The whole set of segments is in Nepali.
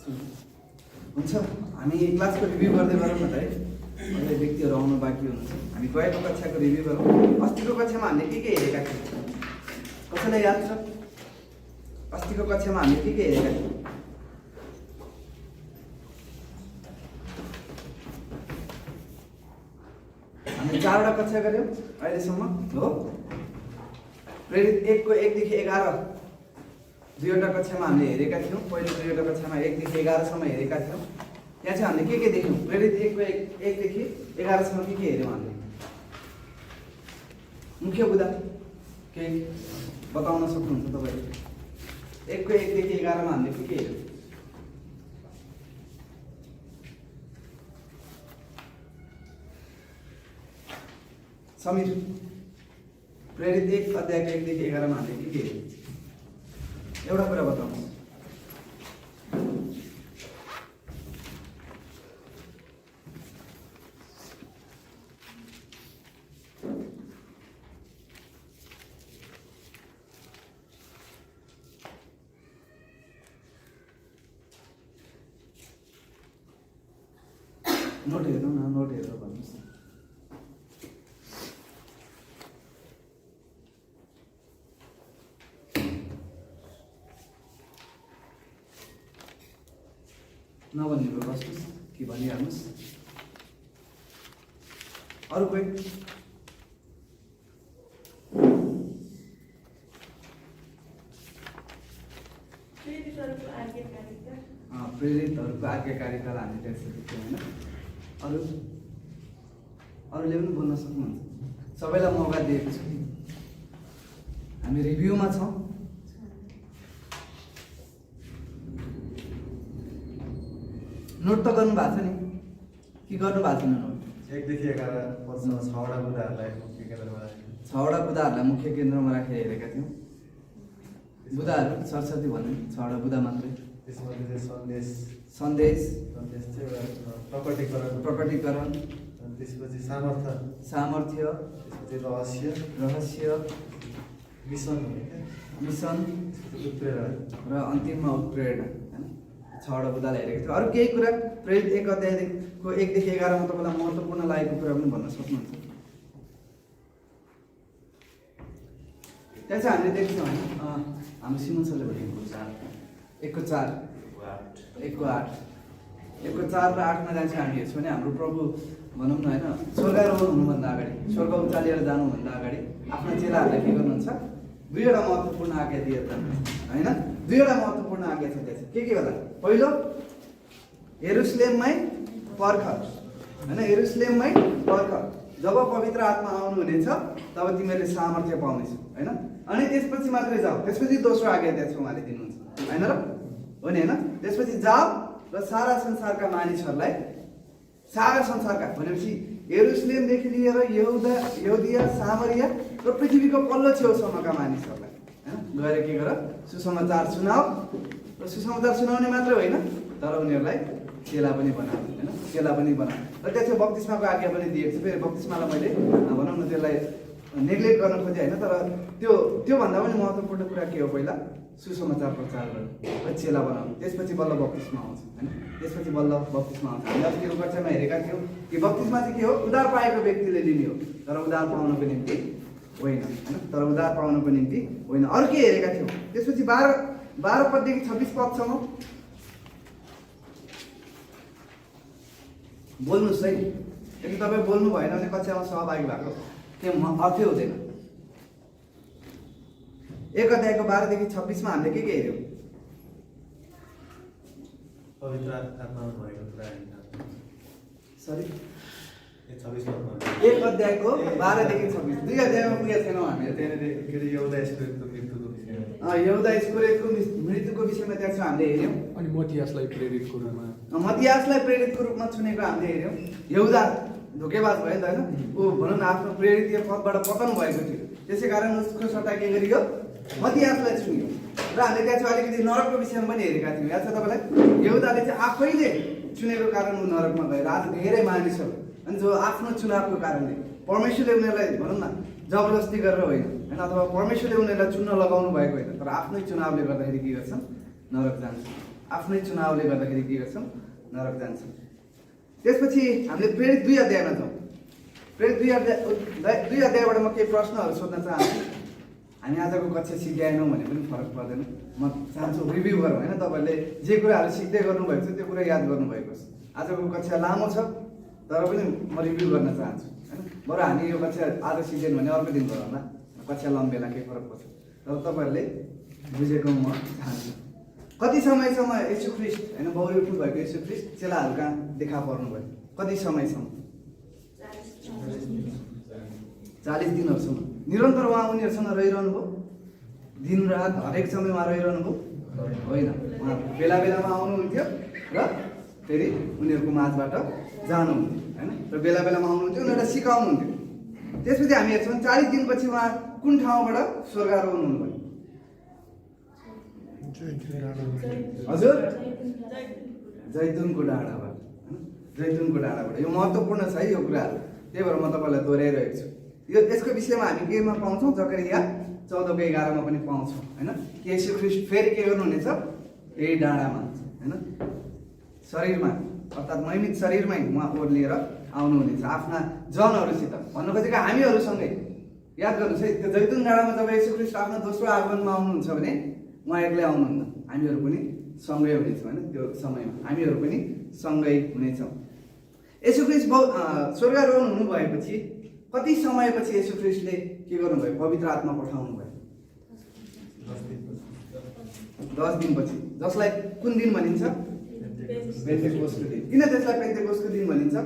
हुन्छ हामी क्लासको रिभ्यू गर्दै गरौँ न त है। अहिले व्यक्तिहरू आउनु बाँकी हुनुहुन्छ। हामी गएको कक्षाको रिभ्यू गरौँ। अस्तिको कक्षामा हामीले के हेरेका थियौँ? कसैलाई याद छ? अस्तिको कक्षामा हामीले के हेरेका थियौँ? हामीले 4वटा कक्षा गऱ्यौँ अहिलेसम्म हो। प्रेरित 1 को 1 देखि 11 दुईवटा कक्षामा हामीले हेरेका थियौँ। पहिलो दुईवटा कक्षामा 1 देखि 11 सम्म हेरेका थियौँ। यहाँ चाहिँ हामीले के देख्यौँ? प्रेरित 1 को 1 देखि 11 सम्म के हेऱ्यौँ हामीले? मुख्य बुदा के बताउन सक्नुहुन्छ तपाईँले? 1 को 1 देखि 11 मा हामीले के हेऱ्यौँ? समीर, प्रेरित 1 अध्यायको 1 देखि 11 मा हामीले के हेऱ्यौँ? एउटा कुरा बताउनु। नोट हेर्नु न, नोट हेरेर भन्नुहोस् न। नभनिदिनु बस्नुहोस् कि भनिहाल्नुहोस्। अरू कोही? प्रेरितहरूको आज्ञाकारितालाई हामी त्यहाँ होइन। अरूले पनि बोल्न सक्नुहुन्छ। सबैलाई मौका दिएको छु। हामी रिभ्यूमा छौँ। नोट त गर्नु भएको छ नि कि गर्नु भएको छैन? नोट 1 देखि 11 पदसम्म 6वटा बुदाहरूलाई मुख्य केन्द्रमा राखेर 6वटा बुदाहरूलाई मुख्य केन्द्रमा राखेर हेरेका थियौँ। बुदाहरू सरस्वती भन्ने 6वटा बुदा मात्रै। त्यसमध्ये चाहिँ सन्देश चाहिँ एउटा प्रकटीकरण, अनि त्यसपछि सामर्थ्य, त्यसपछि रहस्य, मिसन उत्प्रेरणा र अन्तिममा उत्प्रेरणा होइन। 6वटा बुदालाई हेरेको थियो। अरू केही कुरा प्रेरित 1 अध्यायको 1 देखि 11 मा तपाईँलाई महत्त्वपूर्ण लागेको कुरा पनि भन्न सक्नुहुन्छ? त्यहाँ चाहिँ हामीले देख्छौँ होइन, हाम्रो सिमन सरले भनेको 1 को 4 1 को 8 र 8 मा जान्छ। हामी हेर्छौँ भने हाम्रो प्रभु भनौँ न होइन, स्वर्गारोहण हुनुभन्दा अगाडि, स्वर्ग उचालिएर जानुभन्दा अगाडि आफ्ना चेलाहरूलाई के गर्नुहुन्छ? 2वटा महत्त्वपूर्ण आज्ञा दिएर जानुहुन्छ होइन। 2वटा महत्त्वपूर्ण आज्ञा छ त्यहाँ। के होला? पहिलो, यरुशलेममै पर्ख होइन, यरुशलेममै पर्ख। जब पवित्र आत्मा आउनुहुनेछ तब तिमीहरूले सामर्थ्य पाउनेछौ होइन। अनि त्यसपछि मात्रै जाऊ। त्यसपछि दोस्रो आज्ञा त्यहाँ छ उहाँले दिनुहुन्छ होइन र? हो नि होइन? त्यसपछि जाऊ र सारा संसारका मानिसहरूलाई, सारा संसारका भनेपछि यरुशलेमदेखि लिएर यहुदिया, सामरिया र पृथ्वीको पल्लो छेउसम्मका मानिसहरूलाई होइन गएर के गर? सुसमाचार सुनाऊ। र सुसमाचार सुनाउने मात्रै होइन, तर उनीहरूलाई चेला पनि बनाऊ होइन, चेला पनि बनाऊ। र त्यसको बप्तिस्माको आज्ञा पनि दिएको छ। फेरि बप्तिस्मालाई मैले भनौँ न त्यसलाई नेग्लेक्ट गर्न खोजेँ होइन, तर त्योभन्दा पनि महत्त्वपूर्ण कुरा के हो? पहिला सुसमाचार प्रचार गर्नु र चेला बनाउनु, त्यसपछि बल्ल बप्तिस्मा आउँछ होइन। त्यसपछि बल्ल बप्तिस्मा आउँछ। हामीले अस्तिको कक्षामा हेरेका थियौँ कि बप्तिस्मा चाहिँ के हो? उद्धार पाएको व्यक्तिले लिने हो, तर उद्धार पाउनको निम्ति होइन होइन, तर उद्धार पाउनको निम्ति होइन। अरू के हेरेका थियौँ? त्यसपछि 12 पददेखि 26 पदसम्म बोल्नुहोस् है। यदि तपाईँ बोल्नु भएन भने कक्षामा सहभागी भएको केही अर्थै हुँदैन। 1 अध्यायको 12 देखि 26 मा हामीले के हेऱ्यौँ? पवित्र आत्मामा भएको कुरा होइन। सरी 26 पदमा 1 अध्यायको 12 देखि 26, 2 अध्यायमा पुगेका छैनौँ हामीले। त्यहाँनिर यहुदा इस्करियोतको मृत्युको विषयमा यहुदा इस्करियोतको मृत्युको विषयमा त्यहाँ चाहिँ हामीले हेऱ्यौँ। अनि मतियासलाई प्रेरितको रूपमा चुनेको हामीले हेऱ्यौँ। यहुदा धोकेबाज भयो नि त होइन। ऊ भनौँ न आफ्नो प्रेरित पदबाट पतन भएको थियो। त्यसै कारण उसको सट्टा के गरियो? मतियासलाई चुनियो। र हामीले त्यहाँ चाहिँ अलिकति नरकको विषयमा पनि हेरेका थियौँ। याद छ तपाईँलाई? यहुदाले चाहिँ आफैले चुनेको कारण ऊ नरकमा गएर आज धेरै मानिसहरू अनि जो आफ्नो चुनावको कारणले परमेश्वरले उनीहरूलाई भनौँ न जबरजस्ती गरेर होइन होइन, अथवा परमेश्वरले उनीहरूलाई चुन्न लगाउनु भएको होइन, तर आफ्नै चुनावले गर्दाखेरि के गर्छन्? नरक जान्छ। आफ्नै चुनावले गर्दाखेरि के गर्छौँ नरक जान्छौँ। त्यसपछि हामीले प्रेरित 2 अध्यायमा जाउँ। प्रेरित 2 अध्यायबाट म केही प्रश्नहरू सोध्न चाहन्छु। हामी आजको कक्षा सिकाएनौँ भने पनि फरक पर्दैन, म चाहन्छु रिभ्यू गरौँ होइन। तपाईँहरूले जे कुराहरू सिक्दै गर्नुभएको छ त्यो कुरा याद गर्नुभएको छ। आजको कक्षा लामो छ तर पनि म रिभ्यू गर्न चाहन्छु होइन। बरु हामी यो कक्षा आज सिकेन भने अर्को दिन गरौँला, कक्षा लम्बेला केही फरक पर्छ। तर तपाईँहरूले बुझेको म चाहन्छु। कति समयसम्म येशू ख्रीष्ट होइन बौरी उठ्नु भएको येशू ख्रीष्ट चेलाहरू कहाँ देखा पर्नुभयो? कति समयसम्म? 40 दिनहरूसम्म। निरन्तर उहाँ उनीहरूसँग रहिरहनु भयो? दिन रात हरेक समय उहाँ रहिरहनु भयो? होइन, उहाँ बेला बेलामा आउनुहुन्थ्यो र फेरि उनीहरूको माझबाट जानुहुन्थ्यो होइन। र बेला बेलामा आउनुहुन्थ्यो, उनीहरूलाई सिकाउनुहुन्थ्यो। त्यसपछि हामी हेर्छौँ 40 दिनपछि उहाँ कुन ठाउँबाट स्वर्गारोहण हुनुभयो? हजुर, जैतुनको डाँडाबाट। जैतुनको डाँडाबाट। यो महत्त्वपूर्ण छ है यो कुराहरू, त्यही भएर म तपाईँलाई दोहोऱ्याइरहेको छु। यो यसको विषयमा हामी केमा पाउँछौँ? जकरिया 14:11 पनि पाउँछौँ होइन। येशू ख्रीष्ट फेरि के गर्नुहुनेछ? यही डाँडामा होइन, शरीरमा अर्थात् महिमित शरीरमै उहाँ ओर्लिएर आउनुहुनेछ आफ्ना जनहरूसित। भन्न खोजेको हामीहरूसँगै। याद गर्नुहोस् है, त्यो जैतुन डाँडामा जब येशू ख्रीष्ट आफ्नो दोस्रो आगमनमा आउनुहुन्छ भने उहाँ एक्लै आउनुहुन्न, हामीहरू पनि सँगै हुनेछौँ होइन। त्यो समयमा हामीहरू पनि सँगै हुनेछौँ। येशू ख्रीष्ट स्वर्गारोहण हुनुभएपछि कति समयपछि येशू ख्रीष्टले के गर्नुभयो? पवित्र आत्मा पठाउनु भयो? 10 दिनपछि, जसलाई कुन दिन भनिन्छ? पेन्टेकोस्टको दिन। किन त्यसलाई पेन्टेकोस्टको दिन भनिन्छ?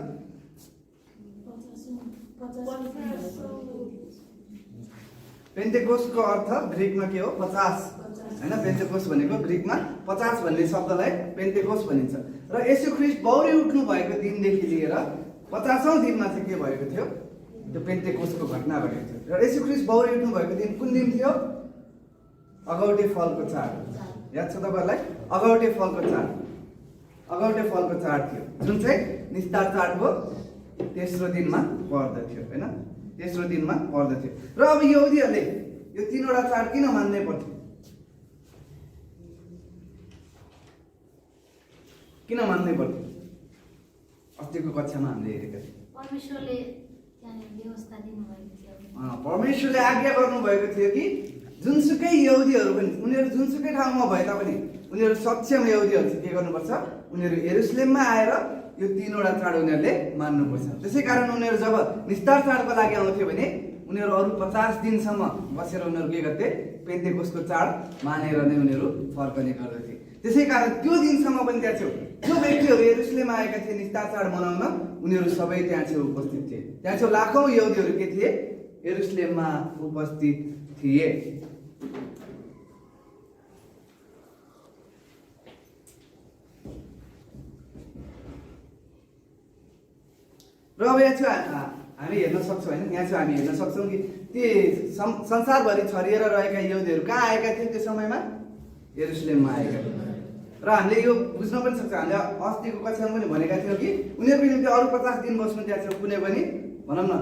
पेन्टेकोस्टको अर्थ ग्रिकमा के हो? 50 होइन। पेन्टेकोस्ट भनेको ग्रिकमा 50 भन्ने शब्दलाई पेन्टेकोस्ट भनिन्छ। र येशू ख्रीष्ट बौरी उठ्नु भएको दिनदेखि लिएर 50औं दिनमा चाहिँ के भएको थियो? त्यो पेन्टेकोस्टको घटना भएको थियो। र येशू ख्रीष्ट बौरी उठ्नु भएको दिन कुन दिन थियो? अगौटे फलको चाड। याद छ तपाईँहरूलाई? अगौटे फलको चाड। अगौटे फलको चाड थियो, जुन चाहिँ निस्तार चाडको तेस्रो दिनमा पर्दथ्यो होइन। तेस्रो दिनमा पर्दथ्यो। र अब यहुदीहरूले यो 3वटा चाड किन मान्नै पर्थ्यो? किन मान्नै पर्थ्यो? अस्तिको कक्षामा हामीले हेरेका थियौँ। परमेश्वरले आज्ञा गर्नुभएको थियो कि जुनसुकै यहुदीहरू पनि, उनीहरू जुनसुकै ठाउँमा भए तापनि उनीहरू सक्षम यहुदीहरू चाहिँ के गर्नुपर्छ? उनीहरू यरुसलेममा आएर यो 3वटा चाड उनीहरूले मान्नुपर्छ। त्यसै कारण उनीहरू जब निस्तार चाडको लागि आउँथ्यो भने उनीहरू अरू 50 दिनसम्म बसेर उनीहरू के गर्थे? पेन्टेकोस्टको चाड मानेर नै उनीहरू फर्कने गर्दथे। त्यसै कारण त्यो दिनसम्म पनि त्यहाँ छेउ जो व्यक्तिहरू यरुसलेम आएका थिए निस्तार चाड मनाउन, उनीहरू सबै त्यहाँ छेउ उपस्थित थिए। त्यहाँ छेउ लाखौं यहुदीहरू के थिए? यरुसलेममा उपस्थित थिए। र अब यहाँ चाहिँ हामी हेर्न सक्छौँ होइन। यहाँ चाहिँ हामी हेर्न सक्छौँ कि ती संसारभरि छरिएर रहेका यहुदीहरू कहाँ आएका थिए त्यो समयमा? यरुसलेममा आएका थिए। र हामीले यो बुझ्न पनि सक्छ, हामीले अस्तिको कक्षामा पनि भनेका थियौँ कि उनीहरूको निम्ति अरू 50 दिन बस्नु त्यहाँ चाहिँ कुनै पनि भनौँ न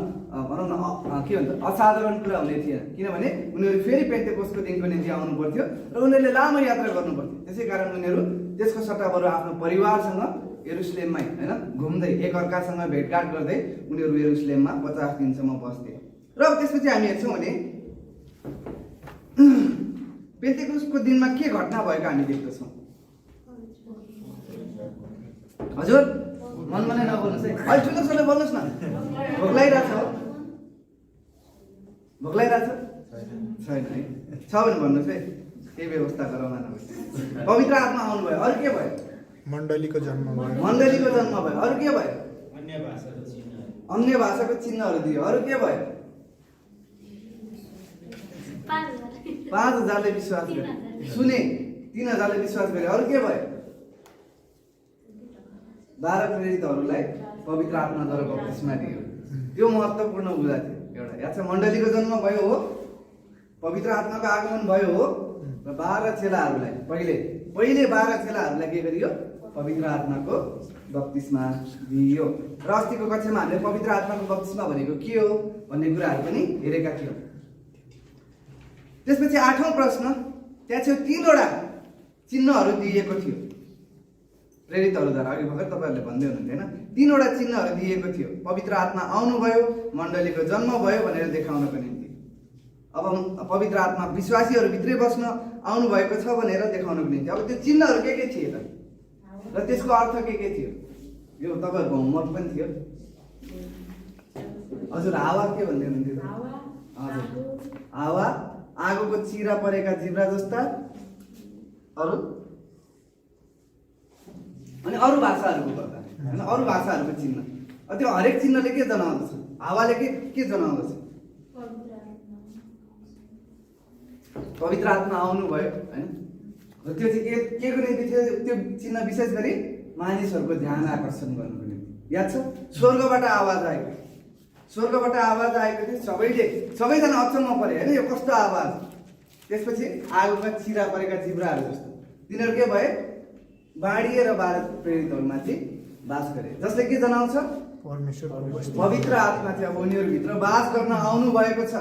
के भन्छ असाधारण कुरा हुने थिएन। किनभने उनीहरू फेरि पेन्टेकोस्टको दिनको निम्ति आउनु पर्थ्यो र उनीहरूले लामो यात्रा गर्नु पर्थ्यो। त्यसै कारण उनीहरू त्यसको सट्टा बरु आफ्नो परिवारसँग यरुसलेममै होइन घुम्दै एकअर्कासँग भेटघाट गर्दै उनीहरू यरुसलेममा 50 दिनसम्म बस्थे। र अब त्यसपछि हामी हेर्छौँ भने पेन्टेकोस्टको दिनमा के घटना भएको हामी देख्दछौँ। हजुर, मनमा नै नबोल्नुहोस् है, अलि ठुलोसँगले बोल्नुहोस् न। भोक लागिरहेछ हो? भोक लागिरहेछ? छैन है? छ भने भन्नुहोस् है, केही व्यवस्था गराउन नभए। पवित्र आत्मा आउनुभयो, अरू के भयो? मण्डलीको जन्म भयो। मण्डलीको जन्म भयो, अरू के भयो? अन्य भाषाको चिन्हहरू दियो, अरू के भयो? 5000ले विश्वास गरे, सुने 3000ले विश्वास गरे, अरू के भयो? 12 प्रेरितहरूलाई पवित्र आत्माद्वारा बप्तिस्मा दियो। त्यो महत्त्वपूर्ण कुरा थियो एउटा। याद छ? मण्डलीको जन्म भयो हो, पवित्र आत्माको आगमन भयो हो, र 12 चेलाहरूलाई पहिले 12 चेलाहरूलाई के गरियो? पवित्र आत्माको बप्तिस्मा दिइयो। र अस्तिको कक्षामा हामीले पवित्र आत्माको बप्तिस्मा भनेको के हो भन्ने कुराहरू पनि हेरेका थियौँ। त्यसपछि 8औं प्रश्न, त्यहाँ चाहिँ 3वटा चिन्हहरू दिइएको थियो। प्रेरितहरूद्वारा अघि भर्खर तपाईँहरूले भन्दै हुनुहुन्थ्यो होइन, 3वटा चिन्हहरू दिएको थियो। पवित्र आत्मा आउनुभयो, मण्डलीको जन्म भयो भनेर देखाउनको निम्ति। अब पवित्र आत्मा विश्वासीहरूभित्रै बस्न आउनुभएको छ भनेर देखाउनको निम्ति। अब त्यो चिन्हहरू के थिए त, र त्यसको अर्थ के थियो? यो तपाईँहरूको होमवर्क पनि थियो। हजुर, हावा के भन्दै हुनुहुन्थ्यो? हजुर, हावा आगोको चिरा परेका जिब्रा जस्ता, अरू अनि अरू भाषाहरूको गर्दा होइन, अरू भाषाहरूको चिन्ह। त्यो हरेक चिन्हले के जनाउँदछ? हावाले के जनाउँदछ? पवित्र आत्मा आउनुभयो होइन, र त्यो चाहिँ के को निम्ति थियो? त्यो चिन्ह विशेष गरी मानिसहरूको ध्यान आकर्षण गर्नुको निम्ति। याद छ? स्वर्गबाट आवाज आएको, स्वर्गबाट आवाज आएको थियो। सबैजना अचम्म परे होइन, यो कस्तो आवाज? त्यसपछि आगोका चिरा परेका जिब्राहरू जस्तो तिनीहरू के भए? बाँडिए र 12 प्रेरितहरूमाथि बास गरे, जसले के जनाउँछ? पवित्र आत्मा चाहिँ अब उनीहरूभित्र बास गर्न आउनु भएको छ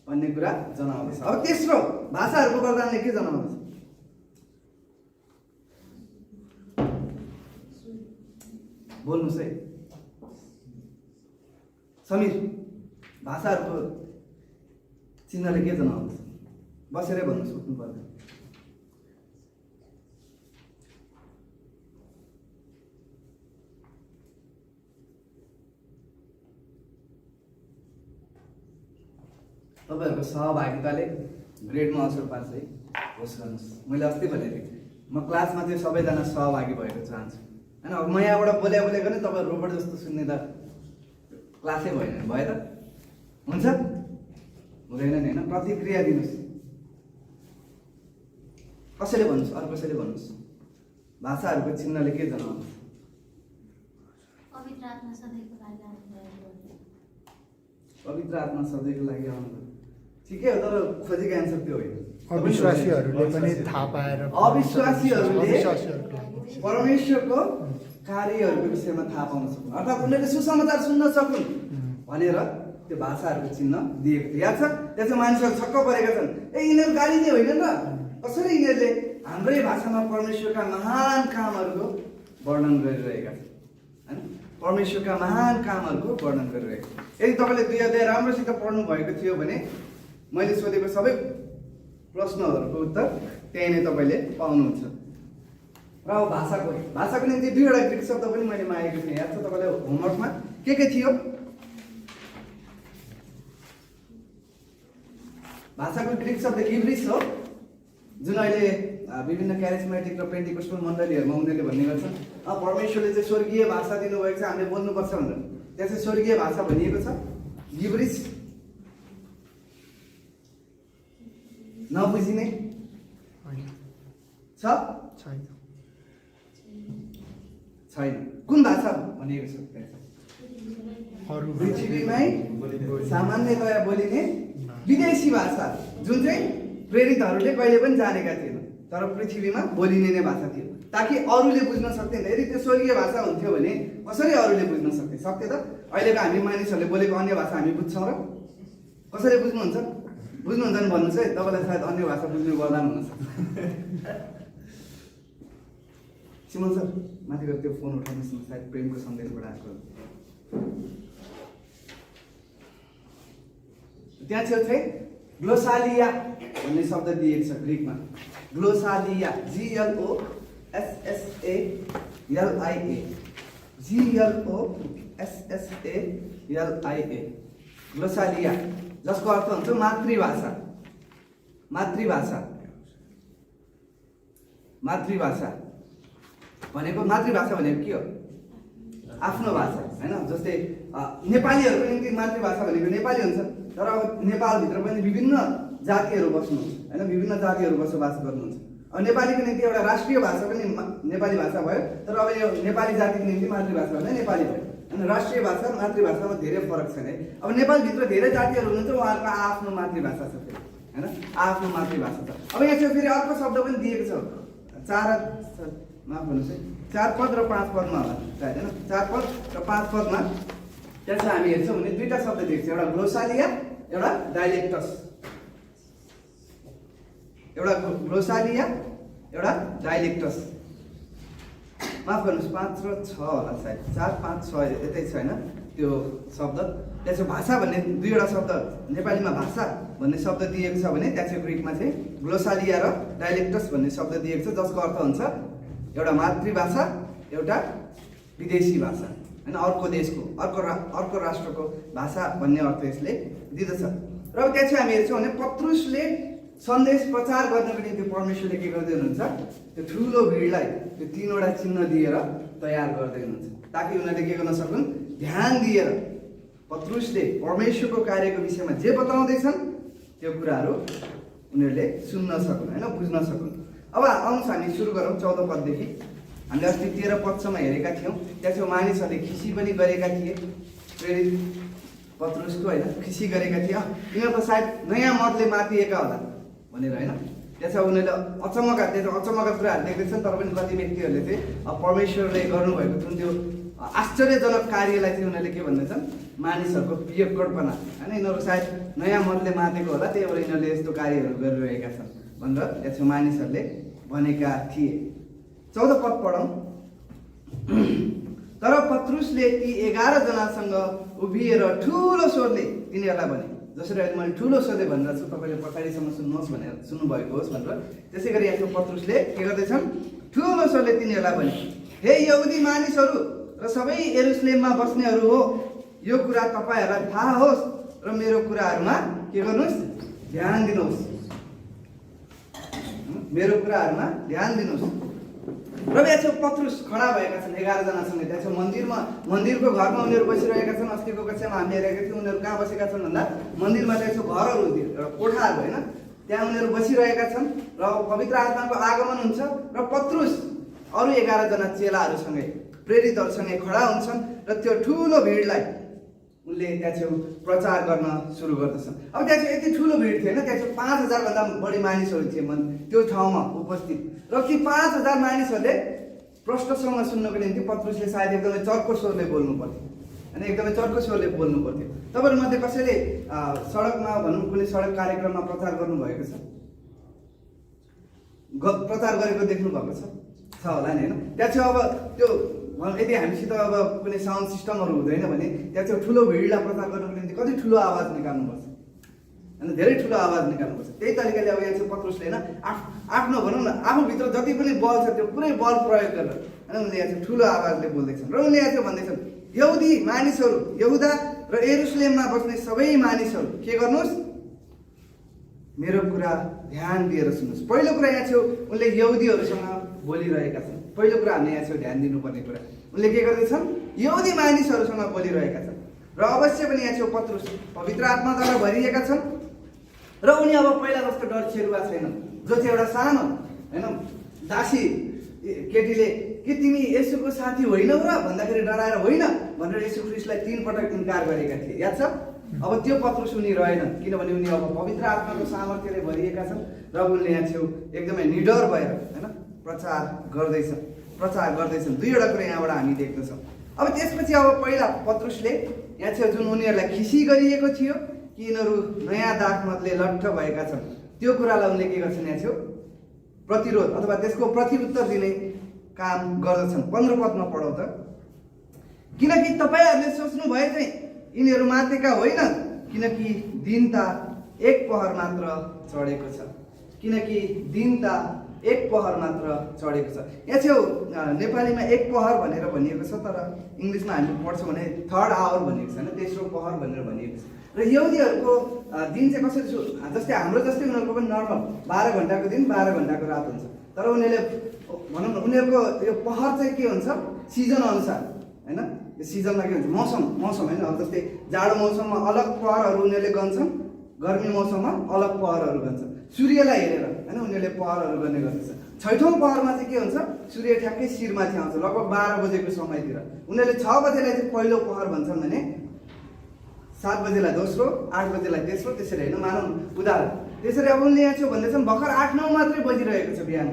भन्ने कुरा जनाउँदछ। अब तेस्रो भाषाहरूको वरदानले के जनाउँदछ? बोल्नुहोस् है समीर, भाषाहरूको चिन्हले के जनाउँदछ? बसेरै भन्नुहोस्, उठ्नु पर्दैन। तपाईँहरूको सहभागिताले ग्रेडमा असर पार्छ है, होस् गर्नुहोस्। मैले अस्ति भनेको थिएँ, म क्लासमा चाहिँ सबैजना सहभागी भएको चाहन्छु होइन। अब म यहाँबाट बोले गर्ने, तपाईँ रोबोट जस्तो सुन्ने त क्लासै भएन, भयो त? हुन्छ हुँदैन नि होइन? प्रतिक्रिया दिनुहोस्। कसैले भन्नुहोस्, अरू कसैले भन्नुहोस्, भाषाहरूको चिन्हले के जनाउँछ? पवित्र आत्मा सधैँको लागि आउनुभयो। पवित्र आत्मा सधैँको लागि आउनुभयो। ठिकै हो, तर खोजेको एन्सर त्यो होइन। अविश्वासीहरूले पनि थाहा पाएर, अविश्वासीहरूले परमेश्वरको कार्यहरूको विषयमा थाहा पाउन सकुन्, अर्थात् उनीहरूले सुसमाचार सुन्न सकुन् भनेर त्यो भाषाहरूको चिन्ह दिएको थियो। याद छ? त्यसमा मानिसहरू छक्क परेका छन्, ए यिनीहरू गालीले होइन र? कसरी यिनीहरूले हाम्रै भाषामा परमेश्वरका महान कामहरूको वर्णन गरिरहेका छन् होइन? परमेश्वरका महान कामहरूको वर्णन गरिरहेको। यदि तपाईँले 2 अध्याय राम्रोसित पढ्नु भएको थियो भने मैले सोधेको सबै प्रश्नहरूको उत्तर त्यही नै तपाईँले पाउनुहुन्छ। र अब भाषाको निम्ति 2वटा ग्रीक शब्द पनि मैले मागेको थिएँ। याद छ तपाईँलाई होमवर्कमा के थियो? भाषाको ग्रीक शब्द इब्रिस हो, जुन अहिले विभिन्न क्यारिस्मेटिक र पेन्टिकोस्टल मण्डलीहरूमा उनीहरूले भन्ने गर्छन् परमेश्वरले चाहिँ स्वर्गीय भाषा दिनुभएको छ, हामीले बोल्नुपर्छ भनेर। त्यहाँ चाहिँ स्वर्गीय भाषा भनिएको छ। इब्रिस नबुझिने छ? छैन। कुन भाषा भनिएको छ? पृथ्वीमै सामान्यतया बोलिने विदेशी भाषा, जुन चाहिँ प्रेरितहरूले कहिले पनि जानेका थिएन, तर पृथ्वीमा बोलिने नै भाषा थियो, ताकि अरूले बुझ्न सक्थेन। यदि त्यो स्वर्गीय भाषा हुन्थ्यो भने कसरी अरूले बुझ्न सक्थे त? अहिलेको हामी मानिसहरूले बोलेको अन्य भाषा हामी बुझ्छौँ र? कसैले बुझ्नुहुन्छ? बुझ्नुहुन्छ भने भन्नुहोस् है, तपाईँलाई सायद अन्य भाषा बुझ्ने वरदान हुनसक्छ। सिमन सर, माथि गएर त्यो फोन उठाउनुहोस् न, सायद प्रेमको सन्देशबाट आएको। त्यहाँ छेउछाइ ग्लोसालिया भन्ने शब्द दिएको छ ग्रिकमा। ग्लोसालिया, GLOSSALIA, ग्लोसालिया, जसको अर्थ हुन्छ मातृभाषा। मातृभाषा भनेको के हो? आफ्नो भाषा होइन। जस्तै नेपालीहरूको निम्ति मातृभाषा भनेको नेपाली हुन्छ, तर अब नेपालभित्र पनि विभिन्न जातिहरू बस्नुहुन्छ होइन, विभिन्न जातिहरू बसोबास गर्नुहुन्छ। अब नेपालीको निम्ति एउटा राष्ट्रिय भाषा पनि नेपाली भाषा भयो, तर अब यो नेपाली जातिको निम्ति मातृभाषा भने नेपाली भयो। अनि राष्ट्रिय भाषा मातृभाषामा धेरै फरक छ है। अब नेपालभित्र धेरै जातिहरू हुनुहुन्छ, उहाँहरूको आफ्नो मातृभाषा छ फेरि होइन, आफ्नो मातृभाषा छ। अब यहाँ चाहिँ फेरि अर्को शब्द पनि दिएको छ, माफ गर्नुहोस् है, 4 पद र 5 पदमा होला सायद होइन, 4 पद र 5 पदमा त्यसमा हामी हेर्छौँ भने 2टा शब्द दिएको छ, एउटा ग्लोसालिया, एउटा डाइलेक्टस। एउटा ग्लोसालिया, एउटा डाइलेक्टस। माफ गर्नुहोस् 5 र 6 होला सायद 4 5 6 यतै छैन त्यो शब्द। त्यसो भाषा भन्ने दुईवटा शब्द नेपालीमा भाषा भन्ने शब्द दिएको छ भने त्यहाँ चाहिँ ग्रिकमा चाहिँ ग्लोसालिया र डायलेक्टस भन्ने शब्द दिएको छ, जसको अर्थ हुन्छ एउटा मातृभाषा एउटा विदेशी भाषा होइन, अर्को देशको अर्को राष्ट्रको भाषा भन्ने अर्थ यसले दिँदछ। र त्यहाँ चाहिँ हामी हेर्छौँ भने पत्रुसले सन्देश प्रचार गर्नको निम्ति परमेश्वरले के गर्दै हुनुहुन्छ, त्यो ठुलो भिडलाई त्यो 3वटा चिन्ह दिएर तयार गर्दै हुनुहुन्छ ताकि उनीहरूले के गर्न सकुन्, ध्यान दिएर पत्रुसले परमेश्वरको कार्यको विषयमा जे बताउँदैछन् त्यो कुराहरू उनीहरूले सुन्न सकुन् होइन, बुझ्न सकुन्। अब आउनुहोस् हामी सुरु गरौँ 14 पददेखि। हामीले अस्ति 13 पदसम्म हेरेका थियौँ। त्यहाँ मानिसहरूले खिसी पनि गरेका थिए, प्रेरित पत्रुसको होइन खिसी गरेका थिए, यिनीहरूको सायद नयाँ मतले मातिएका होला भनेर होइन। त्यसो उनीहरूले अचम्मका कुराहरू देख्दैछन्, तर पनि कति व्यक्तिहरूले चाहिँ परमेश्वरले गर्नुभएको जुन त्यो आश्चर्यजनक कार्यलाई चाहिँ उनीहरूले के भन्दैछन्, मानिसहरूको पियक्कडपना होइन, यिनीहरू सायद नयाँ मतले मातेको होला, त्यही भएर यिनीहरूले यस्तो कार्यहरू गरिरहेका छन् भनेर त्यसो मानिसहरूले भनेका थिए। 14 पद पढौँ। तर पत्रुसले ती 11 जनासँग उभिएर ठुलो स्वरले तिनीहरूलाई भने, जसरी अहिले मैले ठुलो स्वरले भनेर छु, तपाईँले पछाडिसम्म सुन्नुहोस् भनेर सुन्नुभएको होस् भनेर, त्यसै गरी यहाँ पत्रुसले के गर्दैछन्, ठुलो स्वरले तिनीहरूलाई भने, हे यहुदी मानिसहरू र सबै यरुशलेममा बस्नेहरू हो, यो कुरा तपाईँहरूलाई थाहा होस् र मेरो कुराहरूमा के गर्नुहोस्, ध्यान दिनुहोस्, मेरो कुराहरूमा ध्यान दिनुहोस्। र यहाँ पत्रुस खडा भएका छन् 11 जनासँग, त्यहाँ मन्दिरको घरमा उनीहरू बसिरहेका छन्। अस्तिको कक्षामा हामी हेरेका थियौँ उनीहरू कहाँ बसेका छन् भन्दा मन्दिरमा त्यहाँ घरहरू एउटा कोठाहरू होइन, त्यहाँ उनीहरू बसिरहेका छन् र पवित्र आत्माको आगमन हुन्छ र पत्रुस अरू 11 जना चेलाहरूसँगै प्रेरितहरूसँगै खडा हुन्छन् र त्यो ठुलो भिडलाई उनले त्यहाँ प्रचार गर्न सुरु गर्दछन्। अब त्यहाँ यति ठुलो भिड थियो होइन, त्यहाँ 5000 भन्दा बढी मानिसहरू थिए त्यो ठाउँमा उपस्थित, र ती 5000 मानिसहरूले प्रश्नसँग सुन्नको निम्ति पत्रुसले सायद एकदमै चर्को स्वरले बोल्नु पर्थ्यो होइन, एकदमै चर्को स्वरले बोल्नु पर्थ्यो। तपाईँहरू मध्ये कसैले सडकमा भनौँ कुनै सडक कार्यक्रममा प्रचार गर्नुभएको छ, प्रचार गरेको देख्नु भएको छ होला नि होइन। त्यहाँ अब त्यो यदि हामीसित अब कुनै साउन्ड सिस्टमहरू हुँदैन भने त्यहाँ ठुलो भिडलाई प्रचार गर्नको निम्ति कति ठुलो आवाज निकाल्नुपर्छ होइन, धेरै ठुलो आवाज निकाल्नुपर्छ। त्यही तरिकाले अब यहाँ पत्रुसले होइन आफ्नो भनौँ न आफूभित्र जति पनि बल छ त्यो पुरै बल प्रयोग गरेर होइन उनले यहाँ ठुलो आवाजले बोल्दैछन् र उनले यहाँ भन्दैछन्, यहुदी मानिसहरू, यहुदा र यरुशलेममा बस्ने सबै मानिसहरू के गर्नुहोस्, मेरो कुरा ध्यान दिएर सुन्नुहोस्। पहिलो कुरा यहाँ उनले यहुदीहरूसँग बोलिरहेका छन्। पहिलो कुरा हामीले यहाँ ध्यान दिनुपर्ने कुरा उनले के गर्दैछन्, यहुदी मानिसहरूसँग बोलिरहेका छन् र अवश्य पनि यहाँ पत्रुस पवित्र आत्माद्वारा भरिएका छन् र उनी अब पहिला जस्तो डर खेरुवा छैनन्। जो चाहिँ एउटा सानो होइन दासी केटीले के तिमी येशूको साथी होइनौ र भन्दाखेरि डराएर होइन भनेर येशू ख्रीष्टलाई 3 पटक इन्कार गरेका थिए, याद छ। अब त्यो पत्रुस उनी रहेनन्, किनभने उनी अब पवित्र आत्माको सामर्थ्यले भरिएका छन् र उनले यहाँ एकदमै निडर भएर होइन प्रचार गर्दैछन्। दुईवटा कुरा यहाँबाट हामी देख्दछौँ। अब त्यसपछि अब पहिला पत्रुसले यहाँ जुन उनीहरूलाई खिसी गरिएको थियो कि यिनीहरू नयाँ दाखमतले लट्ठ भएका छन्, त्यो कुरालाई उनले के गर्छन्, यहाँ प्रतिरोध अथवा त्यसको प्रत्युत्तर दिने काम गर्दछन्। 15 पदमा पढौँ त। किनकि तपाईँहरूले सोच्नु भए चाहिँ यिनीहरू मातेका होइन, किनकि दिन त एक पहर मात्र चढेको छ, किनकि दिन त एक पहर मात्र चढेको छ। यहाँ नेपालीमा एक पहर भनेर भनिएको छ, तर इङ्ग्लिसमा हामी पढ्छौँ भने 3rd आवर भनिएको छ होइन, तेस्रो पहर भनेर भनिएको छ। र यहुदीहरूको दिन चाहिँ कसरी जस्तै हाम्रो जस्तै उनीहरूको पनि नर्मल 12 घन्टाको दिन 12 घन्टाको रात हुन्छ, तर उनीहरूले भनौँ न उनीहरूको यो पहर चाहिँ के हुन्छ सिजन अनुसार होइन, यो सिजनमा के हुन्छ मौसम होइन। अब जस्तै जाडो मौसममा अलग पहरहरू उनीहरूले गन्छन्, गर्मी मौसममा अलग पहरहरू गन्छन्, सूर्यलाई हेरेर होइन उनीहरूले पहरहरू गर्ने गर्दछ। 6औँ पहरमा चाहिँ के हुन्छ, सूर्य ठ्याक्कै शिरमाथि आउँछ लगभग 12 बजेको समयतिर। उनीहरूले 6 बजेलाई चाहिँ पहिलो पहर भन्छन् भने 7 बजेलाई दोस्रो, 8 बजेलाई तेस्रो, त्यसरी होइन मानौँ उदाहरण। त्यसरी अब उनले यहाँ भन्दैछन् भर्खर 8-9 मात्रै बजिरहेको छ बिहान।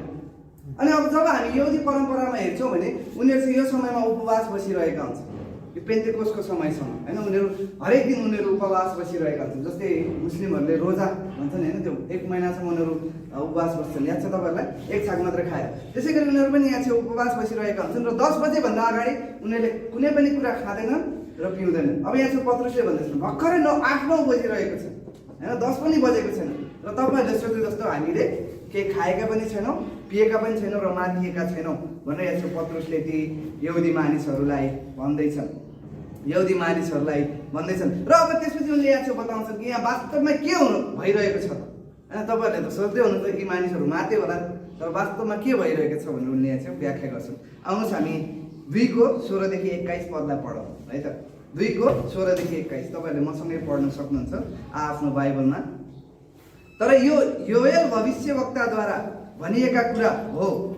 अनि अब जब हामी यहुदी परम्परामा हेर्छौँ भने उनीहरू चाहिँ यो समयमा उपवास बसिरहेका हुन्छन् यो पेन्टेकोस्टको समयसम्म होइन। उनीहरू हरेक दिन उनीहरू उपवास बसिरहेका हुन्छन्। जस्तै मुस्लिमहरूले रोजा भन्छन् होइन, त्यो 1 महिनासम्म उनीहरू उपवास बस्छन्, याद छ तपाईँहरूलाई, 1 छाक मात्र खाएर। त्यसै गरी उनीहरू पनि यहाँ चाहिँ उपवास बसिरहेका हुन्छन् र 10 बजेभन्दा अगाडि उनीहरूले कुनै पनि कुरा खाँदैनन् र पिउँदैनन्। अब यहाँ चाहिँ पत्रुसले भन्दैछन् भर्खरै 8-9 बजिरहेको छ होइन, 10 पनि बजेको छैन र तपाईँहरूले सोचे जस्तो हामीले केही खाएका पनि छैनौँ, पिएका पनि छैनौँ र मातिएका छैनौँ भनेर यहाँ चाहिँ पत्रुसले ती यहुदी मानिसहरूलाई भन्दैछन्। र अब त्यसपछि उनले यहाँ चाहिँ बताउँछन् कि यहाँ वास्तवमा के हुनु भइरहेको छ होइन। तपाईँहरूले त सोच्दै हुनुहुन्छ कि मानिसहरू मात्यो होला, तर वास्तवमा के भइरहेको छ भनेर उनले यहाँ चाहिँ व्याख्या गर्छन्। आउनुहोस् हामी 2:16 - 21 पदलाई पढौँ है त। 2:16 - 21 तपाईँहरूले मसँगै पढ्न सक्नुहुन्छ आफ्नो बाइबलमा। तर यो योएल भविष्यवक्ताद्वारा भनिएका कुरा हो।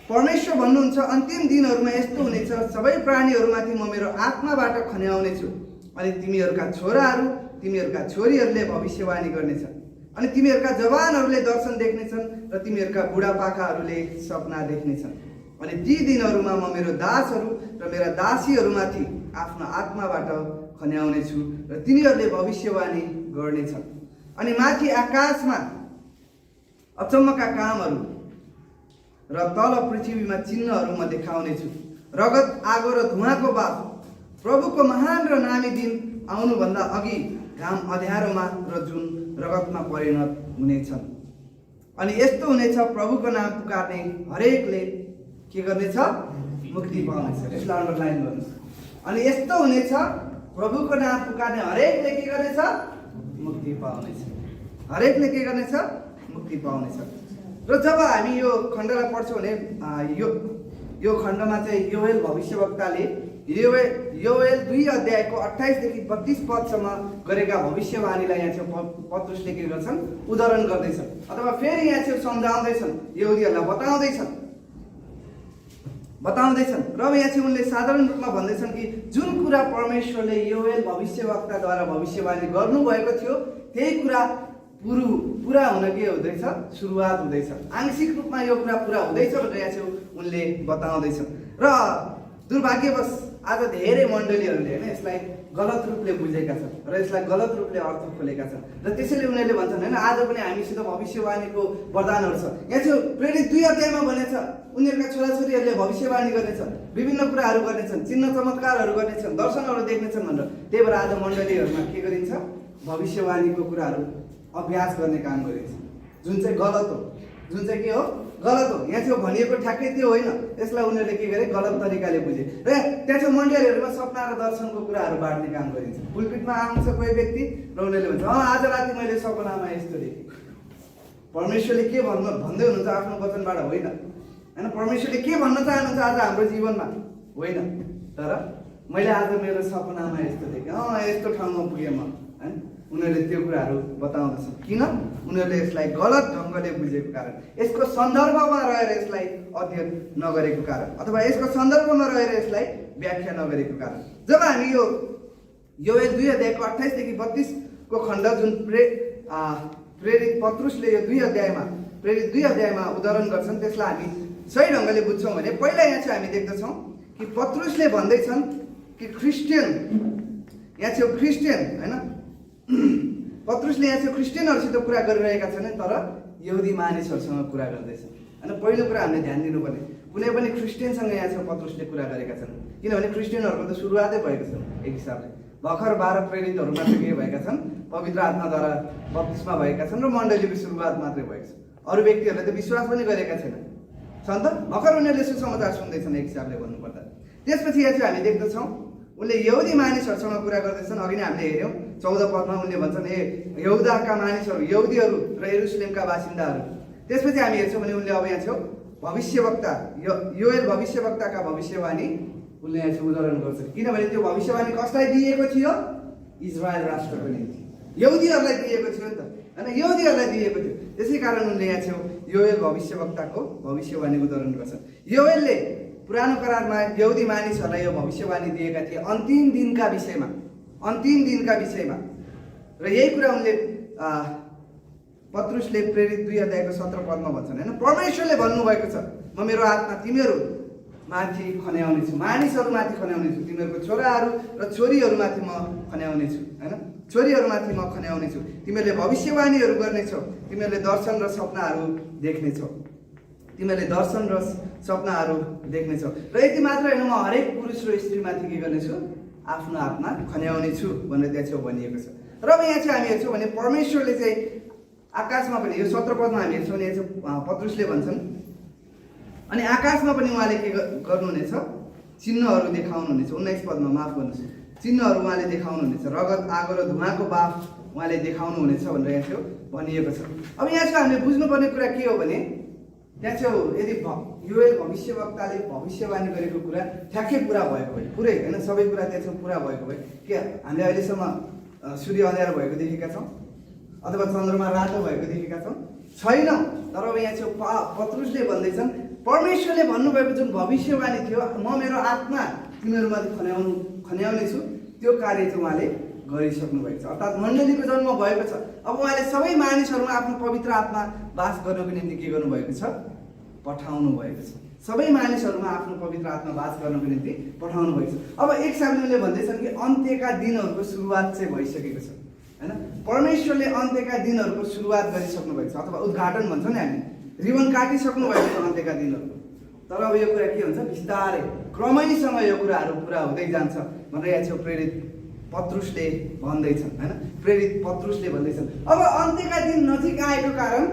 परमेश्वर भन्नुहुन्छ अन्तिम दिनहरूमा यस्तो हुनेछ, सबै प्राणीहरूमाथि म मेरो आत्माबाट खन्याउनेछु अनि तिमीहरूका छोराहरू तिमीहरूका छोरीहरूले भविष्यवाणी गर्नेछ अनि तिमीहरूका जवानहरूले दर्शन देख्नेछन् र तिमीहरूका बुढापाकाहरूले सपना देख्नेछन्। अनि ती दिनहरूमा म मेरो दासहरू र मेरा दासीहरूमाथि आफ्नो आत्माबाट खन्याउनेछु र तिनीहरूले भविष्यवाणी गर्नेछन्। अनि माथि आकाशमा अचम्मका कामहरू र तल पृथ्वीमा चिन्हहरू म देखाउनेछु, रगत, आगो र धुवाँको बाफ। प्रभुको महान र नामी दिन आउनुभन्दा अघि घाम अँध्यारोमा र जुन रगतमा परिणत हुनेछन्। अनि यस्तो हुनेछ, प्रभुको नाम पुकार्ने हरेकले के गर्नेछ? मुक्ति पाउनेछ। यसलाई अन्डरलाइन गर्नुहोस्। अनि यस्तो हुनेछ, प्रभुको नाम पुकार्ने हरेकले के गर्नेछ? मुक्ति पाउनेछ। हरेकले के गर्नेछ? मुक्ति पाउनेछ। र जब हामी यो खण्डलाई पढ्छौँ भने यो खण्डमा चाहिँ योएल भविष्यवक्ताले योएल 2 अध्यायको 28 - 32 पदसम्म गरेका भविष्यवाणीलाई यहाँ चाहिँ पत्रुसले के गर्छन्? उदाहरण गर्दैछन् अथवा फेरि यहाँ चाहिँ सम्झाउँदैछन्, यहुदीहरूलाई बताउँदैछन्। र यहाँ चाहिँ उनले साधारण रूपमा भन्दैछन् कि जुन कुरा परमेश्वरले योएल भविष्यवक्ताद्वारा भविष्यवाणी गर्नुभएको थियो त्यही कुरा पुरा हुन के हुँदैछ? सुरुवात हुँदैछ। आंशिक रूपमा यो कुरा पुरा हुँदैछ भनेर यहाँ चाहिँ उनले बताउँदैछन्। र दुर्भाग्यवश आज धेरै मण्डलीहरूले होइन यसलाई गलत रूपले बुझेका छन् र यसलाई गलत रूपले अर्थ खोलेका छन् र त्यसैले उनीहरूले भन्छन् होइन आज पनि हामीसित भविष्यवाणीको वरदानहरू छ। यहाँ चाहिँ प्रेरित 2 अध्यायमा भनेछ उनीहरूका छोराछोरीहरूले भविष्यवाणी गर्नेछ, विभिन्न कुराहरू गर्नेछन्, चिन्ह चमत्कारहरू गर्नेछन्, दर्शनहरू देख्नेछन् भनेर। त्यही भएर आज मण्डलीहरूमा के गरिन्छ? भविष्यवाणीको कुराहरू अभ्यास गर्ने काम गरिन्छ, जुन चाहिँ गलत हो। जुन चाहिँ के हो? गलत हो। यहाँ चाहिँ भनिएको ठ्याक्कै त्यो होइन। यसलाई उनीहरूले के गरे? गलत तरिकाले बुझे र त्यहाँ चाहिँ मण्डलीहरूमा सपना र दर्शनको कुराहरू बाँड्ने काम गरिन्छ। पुलपिटमा आउँछ कोही व्यक्ति र उनीहरूले भन्छ आज राति मैले सपनामा यस्तो देखेँ। परमेश्वरले के भन्दै हुनुहुन्छ आफ्नो वचनबाट? होइन। होइन, परमेश्वरले के भन्न चाहनुहुन्छ आज हाम्रो जीवनमा? होइन। तर मैले आज मेरो सपनामा यस्तो देखेँ, यस्तो ठाउँमा पुगेँ म, होइन। उनीहरूले त्यो कुराहरू बताउँदछन्। किन? उनीहरूले यसलाई गलत ढङ्गले बुझेको कारण, यसको सन्दर्भमा रहेर यसलाई अध्ययन नगरेको कारण अथवा यसको सन्दर्भमा रहेर यसलाई व्याख्या नगरेको कारण। जब हामी यो योएल 2 अध्यायको 28 - 32 को खण्ड जुन प्रेरित पत्रुसले यो 2 अध्यायमा उदाहरण गर्छन् त्यसलाई हामी सही ढङ्गले बुझ्छौँ भने पहिला यहाँ चाहिँ हामी देख्दछौँ कि पत्रुसले भन्दैछन् कि यहाँ चाहिँ क्रिस्चियन होइन, पत्रुसले यहाँ चाहिँ क्रिस्चियनहरूसित कुरा गरिरहेका छैनन् तर यहुदी मानिसहरूसँग कुरा गर्दैछन् होइन। पहिलो कुरा हामीले ध्यान दिनुपर्ने, कुनै पनि क्रिस्चियनसँग यहाँ चाहिँ पत्रुसले कुरा गरेका छन्, किनभने क्रिस्चियनहरूको त सुरुवातै भएको छ। एक हिसाबले भर्खर 12 प्रेरितहरू मात्र के भएका छन्? पवित्र आत्माद्वारा बप्तिस्मा भएका छन् र मण्डलीको सुरुवात मात्रै भएको छ। अरू व्यक्तिहरूले त विश्वास पनि गरेका छैनन् छन् त, भर्खर उनीहरूले सुसमाचार सुन्दैछन् एक हिसाबले भन्नुपर्दा। त्यसपछि यहाँ चाहिँ हामी देख्दछौँ उनले यहुदी मानिसहरूसँग कुरा गर्दैछन्। अघि नै हामीले हेऱ्यौँ 14 पदमा उनले भन्छन् यहुदाका मानिसहरू, यहुदीहरू र यरुसलेमका बासिन्दाहरू। त्यसपछि हामी हेर्छौँ भने उनले अब यहाँ चाहिँ भविष्यवक्ता योएल भविष्यवक्ताका भविष्यवाणी उनले यहाँ चाहिँ उदाहरण गर्छन्। किनभने त्यो भविष्यवाणी कसलाई दिएको थियो? इजरायल राष्ट्रको निम्ति, यहुदीहरूलाई दिएको थियो नि त होइन, यहुदीहरूलाई दिएको थियो। त्यसै कारण उनले यहाँ चाहिँ योएल भविष्यवक्ताको भविष्यवाणी उदाहरण गर्छन्। योएलले पुरानो करारमा यहुदी मानिसहरूलाई यो भविष्यवाणी दिएका थिए अन्तिम दिनका विषयमा र यही कुरा उनले पत्रुसले प्रेरित 2 अध्यायको 17 पदमा भन्छन् होइन। परमेश्वरले भन्नुभएको छ म मेरो आत्मा माथि खन्याउनेछु, मानिसहरूमाथि खन्याउनेछु, तिमीहरूको छोराहरू र छोरीहरूमाथि म खन्याउनेछु होइन, छोरीहरूमाथि म खन्याउनेछु, तिमीहरूले भविष्यवाणीहरू गर्नेछौ, तिमीहरूले दर्शन र सपनाहरू देख्नेछौ, तिमीहरूले दर्शन र सपनाहरू देख्नेछौ। र यति मात्र होइन, म हरेक पुरुष र स्त्रीमाथि के गर्नेछु, आफ्नो आत्मा खन्याउनेछु भनेर त्यहाँ छेउ भनिएको छ। र अब यहाँ चाहिँ हामी हेर्छौँ भने परमेश्वरले चाहिँ आकाशमा पनि, यो 17 पदमा हामी हेर्छौँ भने यहाँ चाहिँ पत्रुसले भन्छन्, अनि आकाशमा पनि उहाँले के गर्नुहुनेछ, चिन्हहरू देखाउनुहुनेछ। 19 पदमा माफ गर्नुहोस्, चिन्हहरू उहाँले देखाउनुहुनेछ, रगत, आगो र धुवाँको बाफ उहाँले देखाउनुहुनेछ भनेर यहाँ चाहिँ भनिएको छ। अब यहाँ चाहिँ हामीले बुझ्नुपर्ने कुरा के हो भने त्यहाँ चाहिँ यदि योएल भविष्यवक्ताले भविष्यवाणी गरेको कुरा ठ्याक्कै पुरा भएको भए, पुरै होइन सबै कुरा त्यहाँ चाहिँ पुरा भएको भए के हामीले अहिलेसम्म सूर्य अँध्यारो भएको देखेका छौँ अथवा चन्द्रमा रातो भएको देखेका छौँ? छैनौँ। तर अब यहाँ चाहिँ पत्रुसले भन्दैछन् परमेश्वरले भन्नुभएको जुन भविष्यवाणी थियो, म मेरो आत्मा तिमीहरूमाथि खन्याउनेछु, त्यो कार्य चाहिँ उहाँले गरिसक्नु भएको छ। अर्थात् मण्डलीको जन्म भएको छ। अब उहाँले सबै मानिसहरूमा आफ्नो पवित्र आत्मा वास गर्नको निम्ति के गर्नुभएको छ, पठाउनु भएको छ। सबै मानिसहरूमा आफ्नो पवित्र आत्मा वास गर्नको निम्ति पठाउनु भएको छ। अब 1 सामुएलले भन्दैछन् कि अन्त्यका दिनहरूको सुरुवात चाहिँ भइसकेको छ होइन, परमेश्वरले अन्त्यका दिनहरूको सुरुवात गरिसक्नु भएको छ, अथवा उद्घाटन भन्छौँ नि हामी, रिबन काटिसक्नु भएको छ अन्त्यका दिनहरूको। तर अब यो कुरा के हुन्छ, बिस्तारै क्रमैसँग यो कुराहरू पुरा हुँदै जान्छ भनेर यहाँ चाहिँ प्रेरित पत्रुसले भन्दैछन् होइन, प्रेरित पत्रुसले भन्दैछन् अब अन्त्यका दिन नजिक आएको कारण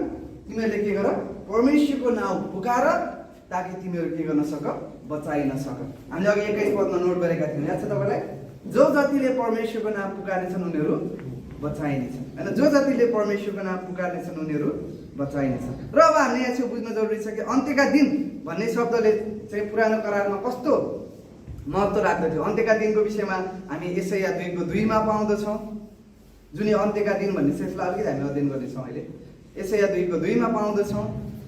तिमीहरूले के गर, परमेश्वरको नाउँ पुकार ताकि तिमीहरू के गर्न सक, बचाइन सक। हामीले अघि 21 पदमा नोट गरेका थियौँ, याद छ तपाईँलाई? जो जतिले परमेश्वरको नाम पुकार्नेछन् उनीहरू बचाइनेछन् होइन, जो जतिले परमेश्वरको नाम पुकार्नेछन् उनीहरू बचाइनेछन्। र अब हामीले यहाँ चाहिँ बुझ्न जरुरी छ कि अन्त्यका दिन भन्ने शब्दले चाहिँ पुरानो करारमा कस्तो महत्त्व राख्दथ्यो। अन्त्यका दिनको विषयमा हामी यशाया 2:2 पाउँदछौँ, जुन यो अन्त्यका दिन भन्ने सिलसिला अलिकति हामी अध्ययन गर्नेछौँ अहिले। यशाया 2:2 पाउँदछौँ,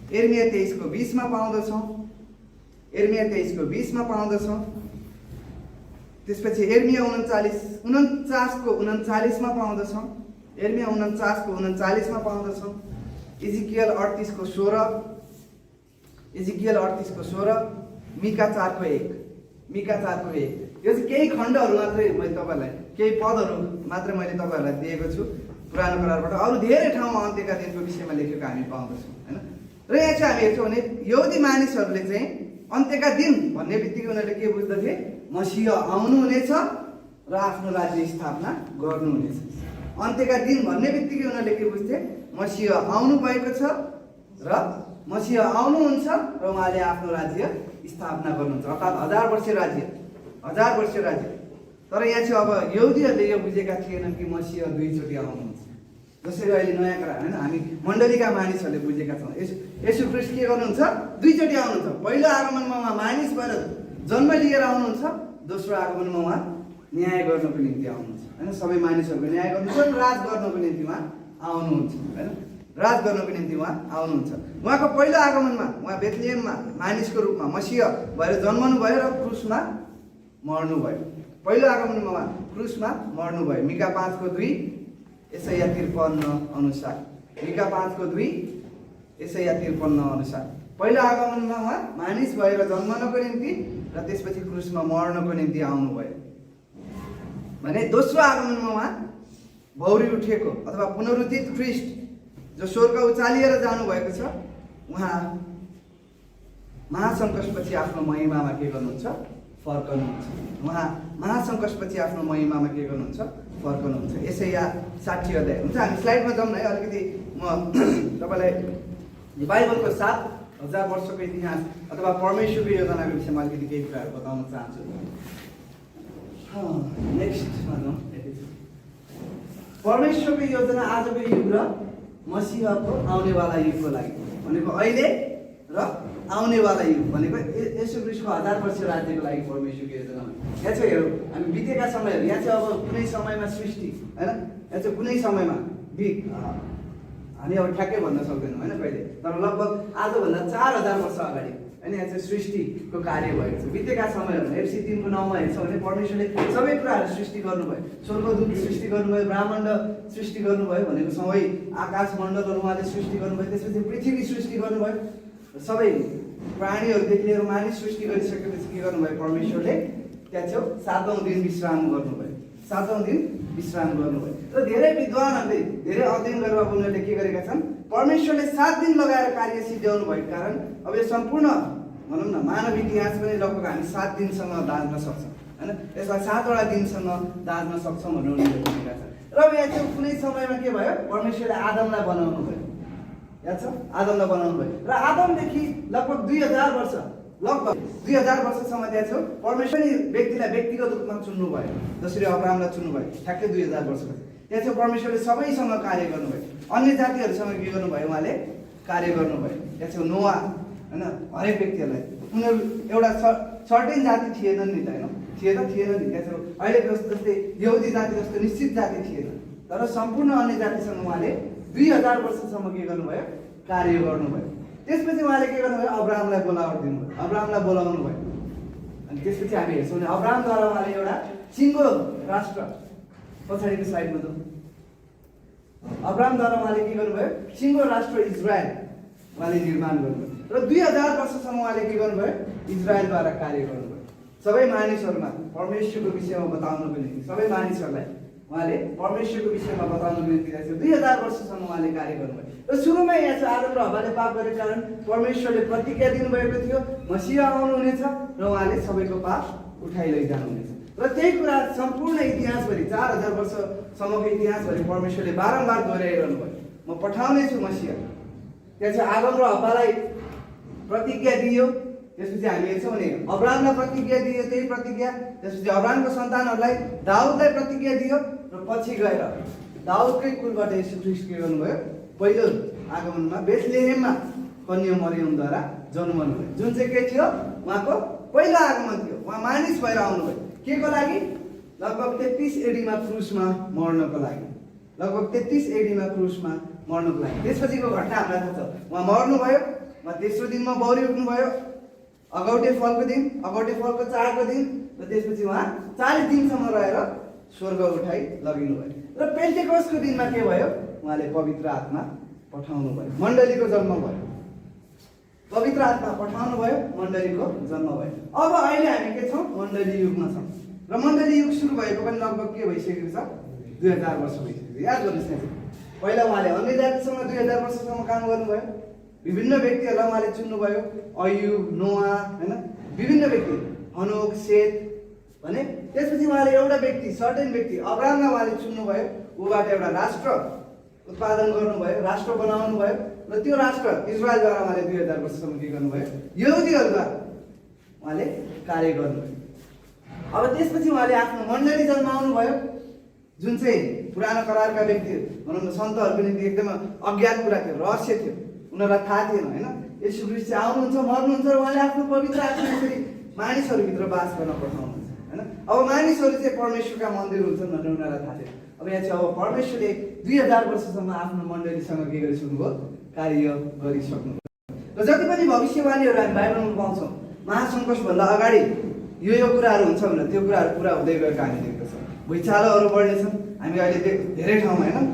यिर्मिया 23:20 पाउँदछौँ, यिर्मिया 23:20 पाउँदछौँ, त्यसपछि यिर्मिया 49:39 पाउँदछौँ, यिर्मिया 49:39 पाउँदछौँ, इजिकियल 38:16, इजिकियल 38:16, मिका 4:1, मिका 4:1। यो चाहिँ केही खण्डहरू मात्रै मैले तपाईँहरूलाई, केही पदहरू मात्रै मैले तपाईँहरूलाई दिएको छु पुरानो करारबाट। अरू धेरै ठाउँमा अन्त्यका दिनको विषयमा लेखेको हामी पाउँदछौँ होइन। र यहाँ चाहिँ हामी हेर्छौँ भने यहुदी मानिसहरूले चाहिँ अन्त्यका दिन भन्ने बित्तिकै उनीहरूले के बुझ्दथे, मसीह आउनुहुनेछ र आफ्नो राज्य स्थापना गर्नुहुनेछ। अन्त्यका दिन भन्ने बित्तिकै उनीहरूले के बुझ्थे, मसीह आउनु भएको छ र मसीह आउनुहुन्छ र उहाँले आफ्नो राज्य स्थापना गर्नुहुन्छ, अर्थात् 1000 वर्ष राज्य, 1000 वर्ष राज्य। तर यहाँ चाहिँ अब यहुदीहरूले यो बुझेका थिएनन् कि मसीह 2 चोटि आउनुहुन्छ, जसरी अहिले नयाँ कुरा होइन हामी मण्डलीका मानिसहरूले बुझेका छौँ। येशू ख्रीष्ट के गर्नुहुन्छ, 2 चोटि आउनुहुन्छ। पहिलो आगमनमा उहाँ मानिस भएर जन्म लिएर आउनुहुन्छ, दोस्रो आगमनमा उहाँ न्याय गर्नको निम्ति आउनुहुन्छ होइन, सबै मानिसहरूको न्याय गर्नुहुन्छ र राज गर्नको निम्ति उहाँ आउनुहुन्छ होइन, राज गर्नको निम्ति उहाँ आउनुहुन्छ। उहाँको पहिलो आगमनमा उहाँ बेथलेहममा मानिसको रूपमा मसीह भएर जन्मनु भयो र क्रुसमा मर्नु भयो। पहिलो आगमनमा उहाँ क्रुसमा मर्नु भयो। मिका 5:2, यशाया 53 अनुसार, मिका 5:2, यशाया 53 अनुसार पहिलो आगमनमा उहाँ मानिस भएर जन्मनको निम्ति र त्यसपछि क्रुसमा मर्नको निम्ति आउनुभयो भने दोस्रो आगमनमा उहाँ भौरी उठेको अथवा पुनरुत्थित ख्रीष्ट जो स्वर्ग उचालिएर जानुभएको छ, उहाँ महासङ्कटपछि आफ्नो महिमामा के गर्नुहुन्छ, फर्कनुहुन्छ। उहाँ महासङ्कटपछि आफ्नो महिमामा के गर्नुहुन्छ, फर्कनुहुन्छ। यशाया 60 अध्याय हुन्छ। हामी स्लाइडमा जाउँ न है, अलिकति म तपाईँलाई बाइबलको 7000 वर्षको इतिहास अथवा परमेश्वरको योजनाको विषयमा अलिकति केही कुराहरू बताउन चाहन्छु। नेक्स्टमा जाउँ। परमेश्वरको योजना आजको युग र मसीहको आउनेवाला युगको लागि भनेको अहिले र आउनेवाला युग भनेको येशू ख्रीष्टको 1000 वर्ष राज्यको लागि परमेश्वरको योजना हो। यहाँ चाहिँ हेरौँ हामी बितेका समयहरू, यहाँ चाहिँ अब कुनै समयमा सृष्टि होइन, यहाँ चाहिँ कुनै समयमा हामी अब ठ्याक्कै भन्न सक्दैनौँ होइन कहिले, तर लगभग आजभन्दा 4000 वर्ष अगाडि होइन यहाँ चाहिँ सृष्टिको कार्य भएको छ। बितेका समयहरूमा एफसी 3:9 हेर्छौँ भने परमेश्वरले सबै कुराहरू सृष्टि गर्नुभयो, स्वर्गदूत सृष्टि गर्नुभयो, ब्रह्माण्ड सृष्टि गर्नुभयो भनेको सबै आकाश मण्डलहरू उहाँले सृष्टि गर्नुभयो, त्यसपछि पृथ्वी सृष्टि गर्नुभयो, सबै प्राणीहरूदेखि लिएर मानिस सृष्टि गरिसकेपछि के गर्नुभयो परमेश्वरले त्यहाँ छेउ 7औं दिन विश्राम गर्नुभयो। 7औं दिन विश्राम गर्नुभयो र धेरै विद्वानहरूले धेरै अध्ययन गरेर अब उनीहरूले के गरेका छन्, परमेश्वरले 7 दिन लगाएर कार्य सिद्ध्याउनु भएको कारण अब यो सम्पूर्ण भनौँ न मानव इतिहास पनि लगभग हामी 7 दिनसँग दाँच्न सक्छौँ होइन। यसलाई 7 वटा दिनसँग दाँच्न सक्छौँ भनेर उनीहरूले भनेका छन्। र यहाँ चाहिँ कुनै समयमा के भयो, परमेश्वरले आदमलाई बनाउनु भयो, याद छ, आदमलाई बनाउनु भयो र आदमदेखि लगभग 2000 वर्ष, लगभग 2000 वर्षसम्म त्यहाँ छ परमेश्वरले व्यक्तिलाई व्यक्तिगत रूपमा चुन्नु भयो, जसरी अब्राहमलाई चुन्नु भयो ठ्याक्कै 2000 वर्षपछि। त्यहाँ चाहिँ परमेश्वरले सबैसँग कार्य गर्नुभयो, अन्य जातिहरूसँग के गर्नुभयो, उहाँले कार्य गर्नुभयो। त्यहाँ चाहिँ नोआ होइन, हरेक व्यक्तिहरूलाई, उनीहरू एउटा सर्टेन जाति थिएनन् नि त होइन, थिएन नि। त्यहाँ चाहिँ अहिलेको जस्तै यहुदी जाति जस्तो निश्चित जाति थिएन, तर सम्पूर्ण अन्य जातिसँग उहाँले 2000 वर्षसम्म के गर्नुभयो, कार्य गर्नुभयो। त्यसपछि उहाँले के गर्नुभयो, अब्राहमलाई बोलावट दिनुभयो, अब्राहमलाई बोलाउनु भयो। अनि त्यसपछि हामी हेर्छौँ भने अब्राहमद्वारा उहाँले एउटा सिङ्गो राष्ट्र, पछाडिको स्लाइडमा जाउँ, अब्राहमद्वारा उहाँले के गर्नुभयो, सिङ्गो राष्ट्र इजरायल उहाँले निर्माण गर्नुभयो र 2000 वर्षसम्म उहाँले के गर्नुभयो, इजरायलद्वारा कार्य गर्नुभयो। सबै मानिसहरूमा परमेश्वरको विषयमा बताउनको निम्ति, सबै मानिसहरूलाई उहाँले परमेश्वरको विषयमा बताउनको निम्ति 2000 वर्षसम्म उहाँले कार्य गर्नुभयो। र सुरुमै यहाँ चाहिँ आदम र हव्वाले पाप गरेको कारण परमेश्वरले प्रतिज्ञा दिनुभएको थियो मसीहा आउनुहुनेछ र उहाँले सबैको पाप उठाइ लैजानुहुनेछ। र त्यही कुरा सम्पूर्ण इतिहासभरि 4000 वर्षसम्मको इतिहासभरि परमेश्वरले बारम्बार दोहोऱ्याइरहनु भयो, म पठाउने छु मसीहा। त्यहाँ चाहिँ आदम र हव्वालाई प्रतिज्ञा दियो, त्यसपछि हामी हेर्छौँ भने अब्राहमलाई प्रतिज्ञा दियो, त्यही प्रतिज्ञा, त्यसपछि अब्राहमको सन्तानहरूलाई दाउदलाई प्रतिज्ञा दियो र पछि गएर दाउदकै कुलबाट येशू ख्रीष्ट के गर्नुभयो, पहिलो आगमनमा बेथलेहेममा कन्या मरियमद्वारा जन्मनु भयो, जुन चाहिँ के थियो, उहाँको पहिलो आगमन थियो। उहाँ मानिस भएर आउनुभयो, के को लागि, लगभग 33 एडीमा क्रुसमा मर्नको लागि, लगभग 33 एडीमा क्रुसमा मर्नको लागि। त्यसपछिको घटना हामीलाई थाहा छ, उहाँ मर्नुभयो, उहाँ तेस्रो दिनमा बौरी उठ्नुभयो, अगौटे फलको दिन, अगौटे फलको चाडको दिन, र त्यसपछि उहाँ 40 दिनसम्म रहेर स्वर्ग उठाइ लगिनु भयो। र पेन्टेकोस्टको दिनमा के भयो, उहाँले पवित्र आत्मा पठाउनु भयो, मण्डलीको जन्म भयो, पवित्र आत्मा पठाउनु भयो, मण्डलीको जन्म भयो। अब अहिले हामी के छौँ, मण्डली युगमा छौँ र मण्डली युग सुरु भएको पनि लगभग के भइसकेको छ, 2000 वर्ष भइसकेको छ। याद गर्नुहोस् न, पहिला उहाँले अन्य जातिसँग 2000 वर्षसम्म काम गर्नुभयो, विभिन्न व्यक्तिहरूलाई उहाँले चुन्नुभयो, अयुब, नोआ होइन, विभिन्न व्यक्ति, हनोक, सेत भने। त्यसपछि उहाँले एउटा व्यक्ति, सर्टेन व्यक्ति अब्राहमलाई उहाँले चुन्नुभयो, ऊबाट एउटा राष्ट्र उत्पादन गर्नुभयो, राष्ट्र बनाउनु भयो र त्यो राष्ट्र इजरायलद्वारा उहाँले 2000 वर्षसम्म के गर्नुभयो, यहुदीहरूद्वारा उहाँले कार्य गर्नुभयो। अब त्यसपछि उहाँले आफ्नो मण्डली जन्माउनु भयो, जुन चाहिँ पुरानो करारका व्यक्ति भनौँ न सन्तहरूको निम्ति एकदमै अज्ञात कुरा थियो, रहस्य थियो, उनीहरूलाई थाहा थिएन होइन। येशू ख्रीष्ट चाहिँ आउनुहुन्छ, मर्नुहुन्छ र उहाँले आफ्नो पवित्र आत्मा यसरी मानिसहरूभित्र बास गर्न पठाउनुहुन्छ होइन। अब मानिसहरू चाहिँ परमेश्वरका मन्दिर हुन्छन् भनेर उनीहरूलाई थाहा थियो। अब यहाँ चाहिँ अब परमेश्वरले 2000 वर्षसम्म आफ्नो मण्डलीसँग के गरिसक्नुभयो, कार्य गरिसक्नुभयो। र जति पनि भविष्यवाणीहरू हामी बाइबलमा पाउँछौँ, महासङ्कटभन्दा अगाडि यो कुराहरू हुन्छ भनेर त्यो कुराहरू पुरा हुँदै गएको हामी देख्दछौँ। भुइँचालोहरू बढ्नेछन्, हामी अहिले धेरै ठाउँमा होइन,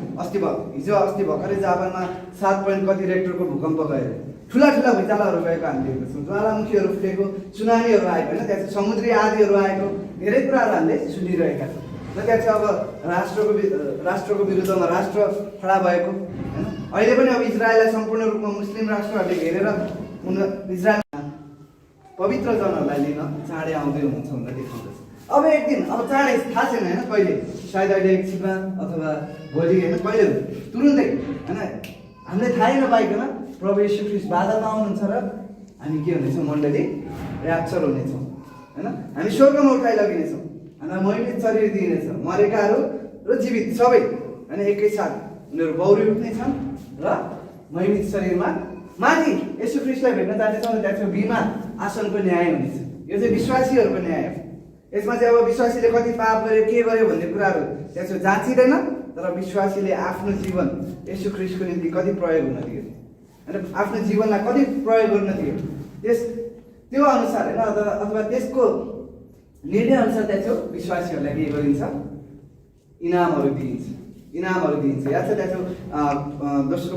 हिजो अस्ति भर्खरै जापानमा 7 पोइन्ट कति रेक्टरको भूकम्प गयो, ठुला भुइँचालोहरू गएको हामी देख्दछौँ, ज्वालामुखीहरू फुटेको, सुनामीहरू आएको होइन, त्यहाँ चाहिँ समुद्री आँधीहरू आएको, धेरै कुराहरू हामीले सुनिरहेका छौँ। र त्यहाँ चाहिँ अब राष्ट्रको विरुद्धमा राष्ट्र खडा भएको होइन। अहिले पनि अब इजरायललाई सम्पूर्ण रूपमा मुस्लिम राष्ट्रहरूले घेरेर इजरायल पवित्र जनहरूलाई लिन चाँडै आउँदै हुनुहुन्छ भनेर देखाउँदछ। अब एक दिन, अब चाँडै थाहा छैन होइन, कहिले, सायद अहिले एकछिनमा अथवा भोलि होइन, कहिले तुरुन्तै होइन, हामीले थाहै नपाइकन प्रभु येशू ख्रीष्ट बादलमा आउनुहुन्छ र हामी के हुनेछौँ, मण्डली र्याप्चर हुनेछौँ होइन। हामी स्वर्गमा उठाइ लगिनेछौँ, हामीलाई महिमित शरीर दिइनेछ, मरेकाहरू र जीवित सबै होइन एकैसाथ उनीहरू बौरी उठ्नेछन् र महिमित शरीरमा माथि येशू ख्रीष्टलाई भेट्न जानेछौँ। त्यहाँ चाहिँ बिमा आसनको न्याय हुनेछ। यो चाहिँ विश्वासीहरूको न्याय हो। यसमा चाहिँ अब विश्वासीले कति पाप गर्यो, के गर्यो भन्ने कुराहरू त्यहाँ चाहिँ जाँचिँदैन, तर विश्वासीले आफ्नो जीवन येशू ख्रीष्टको निम्ति कति प्रयोग हुन दियो होइन, आफ्नो जीवनलाई कति प्रयोग गर्न दियो, त्यो अनुसार होइन, अथवा त्यसको निर्णय अनुसार त्यहाँ चाहिँ विश्वासीहरूलाई के गरिन्छ, इनामहरू दिइन्छ। याद छ त्यहाँ चाहिँ दोस्रो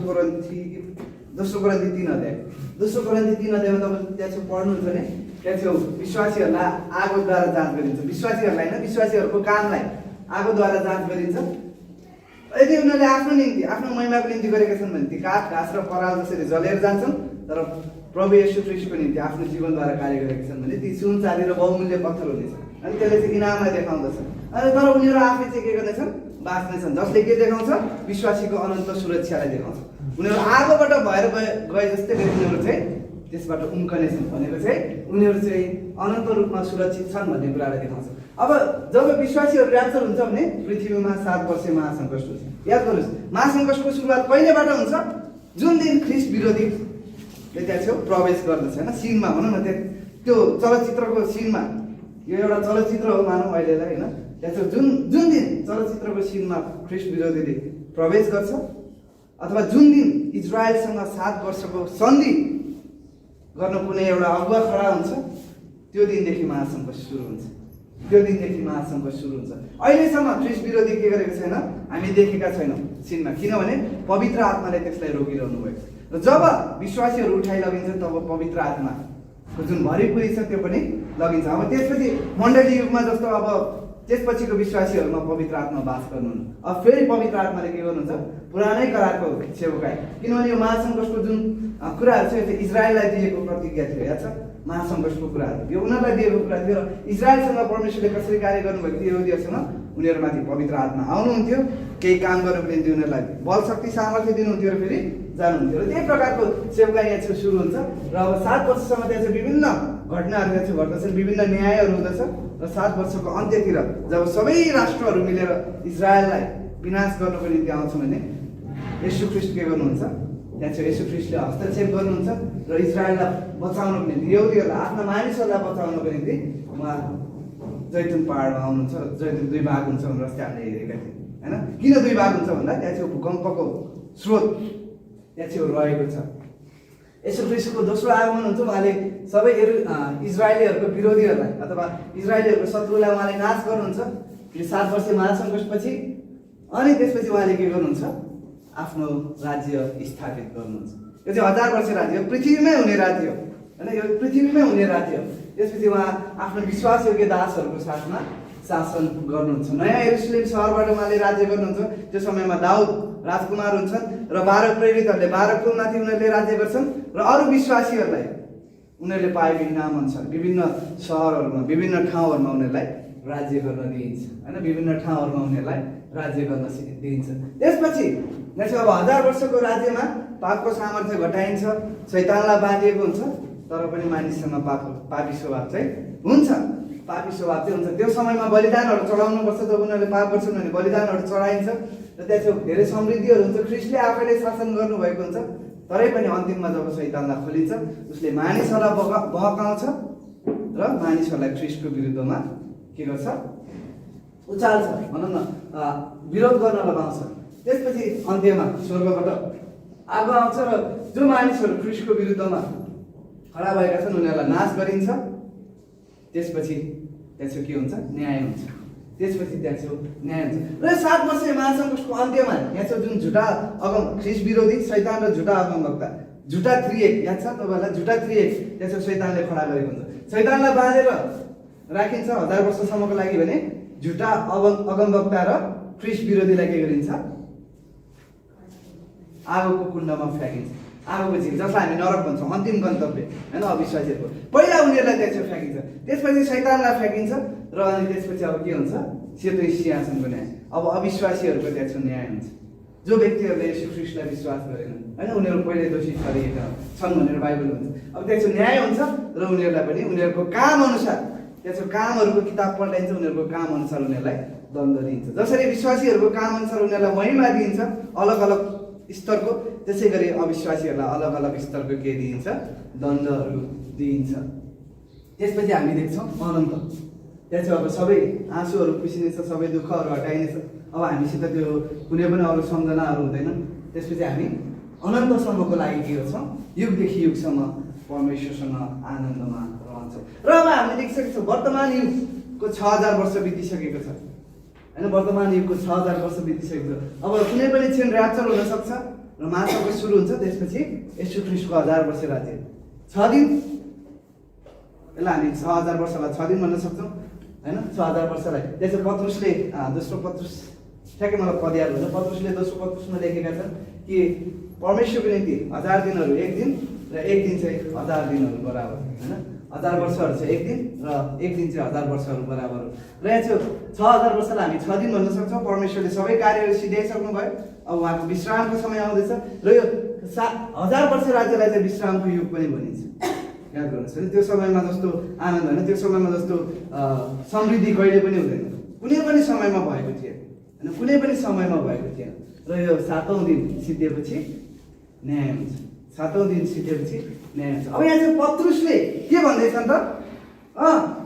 दोस्रो कोरिन्थी 3 अध्याय। दोस्रो कोरिन्थी 3 अध्यायमा तपाईले त्यहाँ छेउ पढ्नुहुन्छ भने त्यहाँ छेउ विश्वासीहरूलाई आगोद्वारा जाँच गरिन्छ। विश्वासीहरूलाई हैन, विश्वासीहरूको कामलाई आगोद्वारा जाँच गरिन्छ। यदि उनीहरूले आफ्नो निम्ति, आफ्नो महिमाको निम्ति गरेका छन् भने ती काठ, घाँस र पराल जसरी जलेर जान्छन्, तर प्रभु येशू ख्रीष्टको निम्ति आफ्नो जीवनद्वारा कार्य गरेका छन् भने ती सुन, चाँदी र बहुमूल्य पत्थर हुनेछ। अनि त्यसले चाहिँ इनामलाई देखाउँदछ। अनि तर उनीहरू आफै चाहिँ के गर्नेछन्? बाँच्नेछन्। जसले के देखाउँछ? विश्वासीको अनन्त सुरक्षालाई देखाउँछ। उनीहरू आगोबाट भएर गए जस्तै गरी उनीहरू चाहिँ त्यसबाट उम्कनेछन् भनेको चाहिँ उनीहरू चाहिँ अनन्त रूपमा सुरक्षित छन् भन्ने कुरालाई देखाउँछ। अब जब विश्वासीहरू र्याप्चर हुन्छ भने पृथ्वीमा 7 वर्ष महासङ्कट हुन्छ। याद गर्नुहोस्, महासङ्कटको सुरुवात कहिलेबाट हुन्छ? जुन दिन ख्रीष्ट विरोधीले त्यहाँ छेउ प्रवेश गर्दछ हैन, सिनमा भनौँ न, त्यो चलचित्रको सिनमा। यो एउटा चलचित्र हो मानौँ अहिलेलाई हैन। त्यहाँ छेउ जुन दिन चलचित्रको सिनमा ख्रीष्ट विरोधीले प्रवेश गर्छ, अथवा जुन दिन इजरायलसँग 7 वर्षको सन्धि गर्न कुनै एउटा अगुवा खडा हुन्छ, त्यो दिनदेखि महासङ्कट सुरु हुन्छ। त्यो दिनदेखि महासङ्कट सुरु हुन्छ। अहिलेसम्म ख्रीष्ट विरोधी के गरेको छैन? हामी देखेका छैनौँ सिनमा, किनभने पवित्र आत्माले त्यसलाई रोकिरहनु भएको छ। र जब विश्वासीहरू उठाइ लगिन्छ तब पवित्र आत्माको जुन भरिपुरी छ त्यो पनि लगिन्छ। अब त्यसपछि मण्डली युगमा जस्तो अब त्यसपछिको विश्वासीहरूमा पवित्र आत्मा बास गर्नुहुन्न। अब फेरि पवित्र आत्माले के गर्नुहुन्छ? पुरानै करारको सेवकाई, किनभने यो महासङ्कटको जुन कुराहरू छ यो चाहिँ इजरायललाई दिएको प्रतिज्ञा थियो। याद छ? महासङ्कटको कुराहरू यो उनीहरूलाई दिएको कुरा थियो। र इजरायलसँग परमेश्वरले कसरी कार्य गर्नुभएको थियो? यहुदीहरूसँग उनीहरूमाथि पवित्र आत्मा आउनुहुन्थ्यो, केही काम गर्नको निम्ति उनीहरूलाई बल शक्ति सामर्थ्य दिनुहुन्थ्यो र फेरि जानुहुन्थ्यो। र त्यही प्रकारको सेवकाई यहाँ चाहिँ सुरु हुन्छ। र अब 7 वर्षसम्म त्यहाँ चाहिँ विभिन्न घटनाहरू यहाँ चाहिँ घट्दछन्, विभिन्न न्यायहरू हुँदछ। र 7 वर्षको अन्त्यतिर जब सबै राष्ट्रहरू मिलेर इजरायललाई विनाश गर्नको निम्ति आउँछ भने येशू ख्रीष्ट के गर्नुहुन्छ? त्यहाँ चाहिँ येशू ख्रीष्टले हस्तक्षेप गर्नुहुन्छ र इजरायललाई बचाउनको निम्ति, यहुदीहरूलाई, आफ्ना मानिसहरूलाई बचाउनको निम्ति उहाँ जैतुन पहाडमा आउनुहुन्छ। र जैतुन 2 भाग हुन्छ भनेर अस्ति हामीले हेरेका थियौँ हैन। किन 2 भाग हुन्छ भन्दा त्यहाँ चाहिँ भूकम्पको स्रोत त्यहाँ चाहिँ रहेको छ। येशू ख्रीष्टको दोस्रो आगमन हुन्छ, उहाँले सबै इजरायलीहरूको विरोधीहरूलाई अथवा इजरायलीहरूको शत्रुलाई उहाँले नाश गर्नुहुन्छ। फेरि 7 वर्ष महासङ्कटपछि अनि त्यसपछि उहाँले के गर्नुहुन्छ? आफ्नो राज्य स्थापित गर्नुहुन्छ। यो चाहिँ 1000 वर्ष राज्य हो, पृथ्वीमै हुने राज्य हो हैन, यो पृथ्वीमै हुने राज्य हो। त्यसपछि उहाँ आफ्नो विश्वासयोग्य दासहरूको साथमा शासन गर्नुहुन्छ। नयाँ यरुशलेम सहरबाट उहाँले राज्य गर्नुहुन्छ। त्यो समयमा दाउद राजकुमार हुन्छन् र 12 प्रेरितहरूले 12 कुलमाथि उनीहरूले राज्य गर्छन् र अरू विश्वासीहरूलाई उनीहरूले पाएको इनाम अनुसार विभिन्न सहरहरूमा, विभिन्न ठाउँहरूमा उनीहरूलाई राज्य गर्न दिइन्छ हैन, विभिन्न ठाउँहरूमा उनीहरूलाई राज्य गर्न दिइन्छ। त्यसपछि चाहिँ अब 1000 वर्षको राज्यमा पापको सामर्थ्य घटाइन्छ, शैतानलाई बाँधिएको हुन्छ, तर पनि मानिससँग पापी स्वभाव चाहिँ हुन्छ। पापी स्वभाव चाहिँ हुन्छ। त्यो समयमा बलिदानहरू चढाउनुपर्छ। जब उनीहरूले पाप गर्छन् भने बलिदानहरू चढाइन्छ र त्यहाँ धेरै समृद्धिहरू हुन्छ। ख्रीष्टले आफैले शासन गर्नुभएको हुन्छ। तरै पनि अन्तिममा जब शैतानलाई खोलिन्छ उसले मानिसहरूलाई बहकाउँछ र मानिसहरूलाई ख्रीष्टको विरुद्धमा के गर्छ? उचाल्छ, भनौँ न, विरोध गर्न लगाउँछ। त्यसपछि अन्त्यमा स्वर्गबाट आगो आउँछ र जो मानिसहरू ख्रीष्टको विरुद्धमा खडा भएका छन् उनीहरूलाई नाश गरिन्छ। त्यसपछि त्यहाँ के हुन्छ? न्याय हुन्छ। त्यसपछि त्यहाँ न्याय हुन्छ। र 7 वर्ष महासङ्कटको अन्त्यमा यहाँ जुन झुटा ख्रीष्ट विरोधी शैतान र झुटा अगमवक्ता, झुटा त्रिएक याद छ तपाईँहरूलाई? झुटा त्रिएक त्यहाँ शैतानले खडा गरेको हुन्छ। शैतानलाई बाँधेर राखिन्छ 1000 वर्षसम्मको लागि भने झुटा अगमवक्ता र ख्रीष्ट विरोधीलाई के गरिन्छ? आगोको कुण्डमा फ्याँकिन्छ। आगोको झिल, जसलाई हामी नरक भन्छौँ, अन्तिम गन्तव्य हैन अविश्वासीहरूको। पहिला उनीहरूलाई त्यहाँ फ्याँकिन्छ, त्यसपछि शैतानलाई फ्याँकिन्छ र अनि त्यसपछि अब के हुन्छ? सेतो सिंहासनको न्याय। अब अविश्वासीहरूको त्यहाँ न्याय हुन्छ। जो व्यक्तिहरूले येशू ख्रीष्टलाई विश्वास गरेनन् हैन, उनीहरू पहिले दोषी ठहरिएका छन् भनेर बाइबल भन्छ। अब त्यहाँ न्याय हुन्छ र उनीहरूलाई पनि उनीहरूको काम अनुसार त्यहाँ कामहरूको किताब पल्टाइन्छ। उनीहरूको काम अनुसार उनीहरूलाई दण्ड दिइन्छ। जसरी विश्वासीहरूको काम अनुसार उनीहरूलाई महिमा दिइन्छ अलग अलग स्तरको, त्यसै गरी अविश्वासीहरूलाई अलग अलग स्तरको के दिइन्छ? दण्डहरू दिइन्छ। त्यसपछि हामी देख्छौँ अनन्त। त्यहाँ अब सबै आँसुहरू पुसिनेछ, सबै दुःखहरू हटाइनेछ। अब हामीसित त्यो कुनै पनि अरू सम्झनाहरू हुँदैन। त्यसपछि हामी अनन्तसम्मको लागि के गर्छौँ? युगदेखि युगसम्म परमेश्वरसँग आनन्दमा रहन्छौँ। र अब हामीले देखिसकेको छौँ वर्तमान युगको 6000 वर्ष बितिसकेको छ हैन। वर्तमान युगको 6000 वर्ष बितिसकेको छ। अब कुनै पनि क्षण र्याप्चर हुन सक्छ र महासङ्कट सुरु हुन्छ। त्यसपछि येशू ख्रीष्टको 1000 वर्ष राज्य 6 दिन। यसलाई हामी 6000 वर्षलाई 6 दिन भन्न सक्छौँ होइन, 6000 वर्षलाई। त्यसै पत्रुसले दोस्रो पत्रुस ठ्याक्कै मलाई पद याद हुन्छ, पत्रुसले दोस्रो पत्रुसमा लेखेका छन् कि परमेश्वरको निम्ति 1000 दिनहरू 1 दिन र 1 दिन चाहिँ 1000 दिनहरू बराबर होइन। 1000 वर्षहरू चाहिँ 1 दिन र 1 दिन चाहिँ 1000 वर्षहरू बराबर हो। र यहाँ चाहिँ 6000 वर्षलाई हामी 6 दिन भन्न सक्छौँ। परमेश्वरले सबै कार्यहरू सिध्याइसक्नु भयो, अब उहाँको विश्रामको समय आउँदैछ र यो 1000 वर्ष राज्यलाई चाहिँ विश्रामको युग पनि भनिन्छ। याद गर्नुहोस् होइन, त्यो समयमा जस्तो आनन्द होइन, त्यो समयमा जस्तो समृद्धि कहिले पनि हुँदैन, कुनै पनि समयमा भएको थिएन होइन, कुनै पनि समयमा भएको थिएन। र यो 7औं दिन सिद्धिएपछि न्याय हुन्छ, 7औं दिन सिद्धिएपछि न्याय हुन्छ। अब यहाँ चाहिँ पत्रुसले के भन्दैछन् त,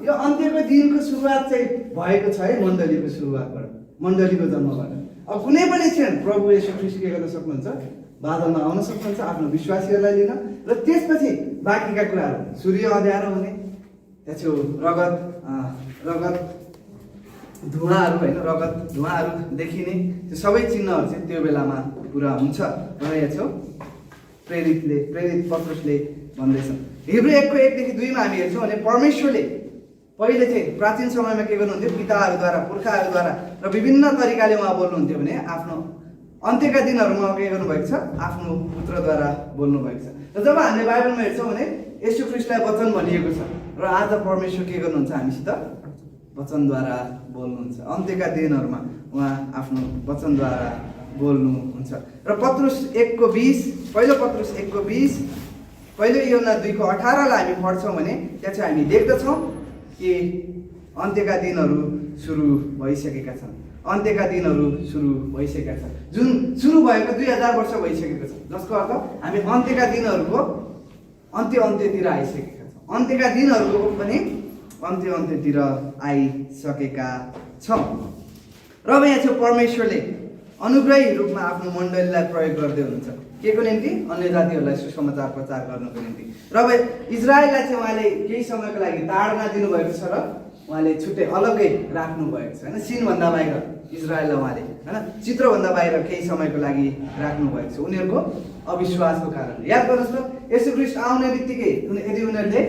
यो अन्त्यको दिनको सुरुवात चाहिँ भएको छ है, मण्डलीको सुरुवातबाट, मण्डलीको जन्मबाट। अब कुनै पनि क्षण प्रभु येशू ख्रीष्ट के गर्न सक्नुहुन्छ, बादलमा आउन सक्नुहुन्छ आफ्नो विश्वासीहरूलाई लिन, र त्यसपछि बाँकीका कुराहरू सूर्य अँध्यारो हुने, त्यसो रगत धुवाहरू होइन, रगत धुवाहरू देखिने, त्यो सबै चिन्हहरू चाहिँ त्यो बेलामा पुरा हुन्छ भनेर छौँ। प्रेरित पत्रुसले भन्दैछन्। हिब्रू 1को 1 देखि 2 मा हामी हेर्छौँ भने परमेश्वरले पहिले चाहिँ प्राचीन समयमा के गर्नुहुन्थ्यो, पिताहरूद्वारा पुर्खाहरूद्वारा र विभिन्न तरिकाले उहाँ बोल्नुहुन्थ्यो भने आफ्नो अन्त्यका दिनहरूमा के गर्नुभएको छ, आफ्नो पुत्रद्वारा बोल्नुभएको छ। र जब हामीले बाइबलमा हेर्छौँ भने येशू ख्रीष्टलाई वचन भनिएको छ र आज परमेश्वर के गर्नुहुन्छ, हामीसित वचनद्वारा बोल्नुहुन्छ। अन्त्यका दिनहरूमा उहाँ आफ्नो वचनद्वारा बोल्नुहुन्छ। र पत्रुस 1को 20, पहिलो पत्रुस 1को 20, पहिलो योहन्ना 2को 18लाई हामी पढ्छौँ भने त्यहाँ चाहिँ हामी देख्दछौँ कि अन्त्यका दिनहरू सुरु भइसकेका छन्, अन्त्यका दिनहरू सुरु भइसकेका छन्, जुन सुरु भएको 2000 वर्ष भइसकेको छ, जसको अर्थ हामी अन्त्यका दिनहरूको अन्त्यतिर आइसकेका छौँ, अन्त्यका दिनहरूको पनि अन्त्यतिर आइसकेका छौँ। र अब यहाँ चाहिँ परमेश्वरले अनुग्रही रूपमा आफ्नो मण्डलीलाई प्रयोग गर्दै हुनुहुन्छ, के को निम्ति, अन्य जातिहरूलाई सुसमाचार प्रचार गर्नको निम्ति। र अब इजरायललाई चाहिँ उहाँले केही समयको लागि ताडना दिनुभएको छ र उहाँले छुट्टै अलग्गै राख्नु भएको छ होइन, सिनभन्दा बाहिर इजरायललाई उहाँले होइन, चित्रभन्दा बाहिर केही समयको लागि राख्नु भएको छ उनीहरूको अविश्वासको कारणले। याद गर्नुहोस् न, येशू ख्रीष्ट आउने बित्तिकै यदि उनीहरूले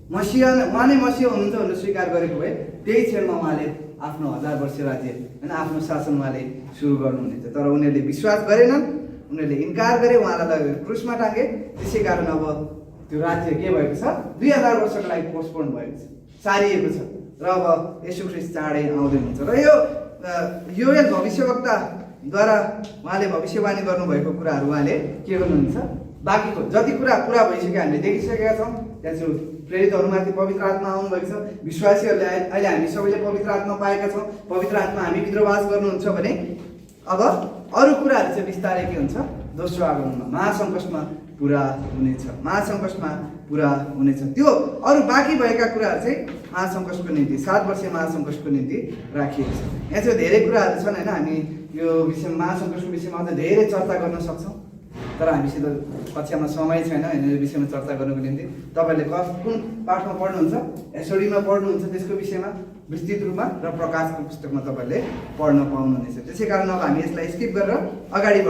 उहाँ नै मसिह हुनुहुन्छ भनेर स्वीकार गरेको भए त्यही क्षणमा उहाँले आफ्नो 1000 वर्ष राज्य होइन, आफ्नो शासन उहाँले सुरु गर्नुहुनेछ। तर उनीहरूले विश्वास गरेनन्, उनीहरूले इन्कार गरे, उहाँलाई लगेर क्रुसमा टाँगे। त्यसै कारण अब त्यो राज्य के भएको छ, 2000 वर्षको लागि पोस्टपोन भएको छ, सारिएको छ। र अब येशू ख्रीष्ट चाँडै आउँदै हुन्छ। र यो योएल भविष्यवक्ताद्वारा उहाँले भविष्यवाणी गर्नुभएको कुराहरू उहाँले के गर्नुहुन्छ, बाँकीको जति कुरा पुरा भइसक्यो हामीले देखिसकेका छौँ। त्यहाँ चाहिँ प्रेरितहरूमाथि पवित्र आत्मा आउनुभएको छ, विश्वासीहरूले अहिले हामी सबैले पवित्र आत्मा पाएका छौँ, पवित्र आत्मा हामीभित्र वास गर्नुहुन्छ भने अब अरू कुराहरू चाहिँ बिस्तारै के हुन्छ, दोस्रो आगमनमा महासङ्कटमा पुरा हुनेछ, महासङ्कटमा पुरा हुनेछ। त्यो अरू बाँकी भएका कुराहरू चाहिँ महासङ्कटको निम्ति 7 वर्षीय महासङ्कटको निम्ति राखिएको छ। यहाँ चाहिँ धेरै कुराहरू छन् होइन, हामी यो विषयमा महासङ्कटको विषयमा अझ धेरै चर्चा गर्न सक्छौँ, तर हामीसित कक्षामा समय छैन यिनीहरू विषयमा चर्चा गर्नुको निम्ति। तपाईँहरूले कुन पाठमा पढ्नुहुन्छ, एसओडीमा पढ्नुहुन्छ त्यसको विषयमा विस्तृत रूपमा, र प्रकाशको पुस्तकमा तपाईँहरूले पढ्न पाउनुहुनेछ। त्यसै कारण अब हामी यसलाई स्किप गरेर अगाडि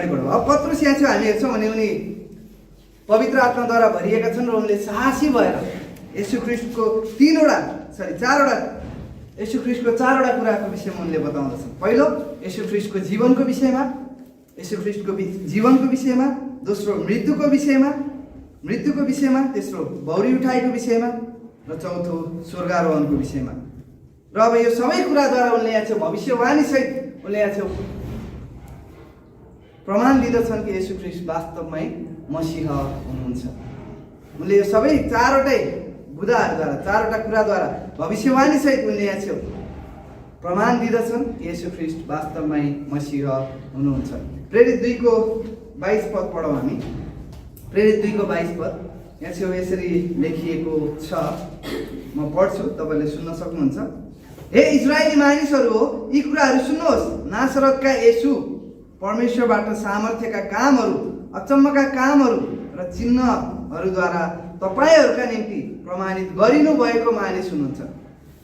बढौँ, अब पत्रुस यहाँ चाहिँ हामी हेर्छौँ भने उनी पवित्र आत्माद्वारा भरिएका छन् र उनले साहसी भएर येशू ख्रीष्टको 4वटा कुराको विषयमा उनले बताउँदछन्। पहिलो येशू ख्रीष्टको जीवनको विषयमा, दोस्रो मृत्युको विषयमा, तेस्रो बौरी उठाइको विषयमा, र चौथो स्वर्गारोहणको विषयमा। र अब यो सबै कुराद्वारा उनले यहाँ चाहिँ भविष्यवाणी सहित उनले यहाँ चाहिँ प्रमाण दिँदछन् कि येशू ख्रीष्ट वास्तवमै मसीह हुनुहुन्छ। उनले यो सबै 4वटै बुदाहरूद्वारा, 4वटा कुराद्वारा भविष्यवाणी सहित उनले यहाँ चाहिँ प्रमाण दिँदछन् कि येशू ख्रीष्ट वास्तवमै मसीह हुनुहुन्छ। प्रेरित 2को 22 पद पढौँ हामी। प्रेरित 2को 22 पद यहाँ चाहिँ यसरी लेखिएको छ, म पढ्छु, तपाईँले सुन्न सक्नुहुन्छ। हे इजरायली मानिसहरू हो, यी कुराहरू सुन्नुहोस्। नासरतका येशू परमेश्वरबाट सामर्थ्यका कामहरू, अचम्मका कामहरू र चिन्हहरूद्वारा तपाईँहरूका निम्ति प्रमाणित गरिनु भएको मानिस हुनुहुन्छ।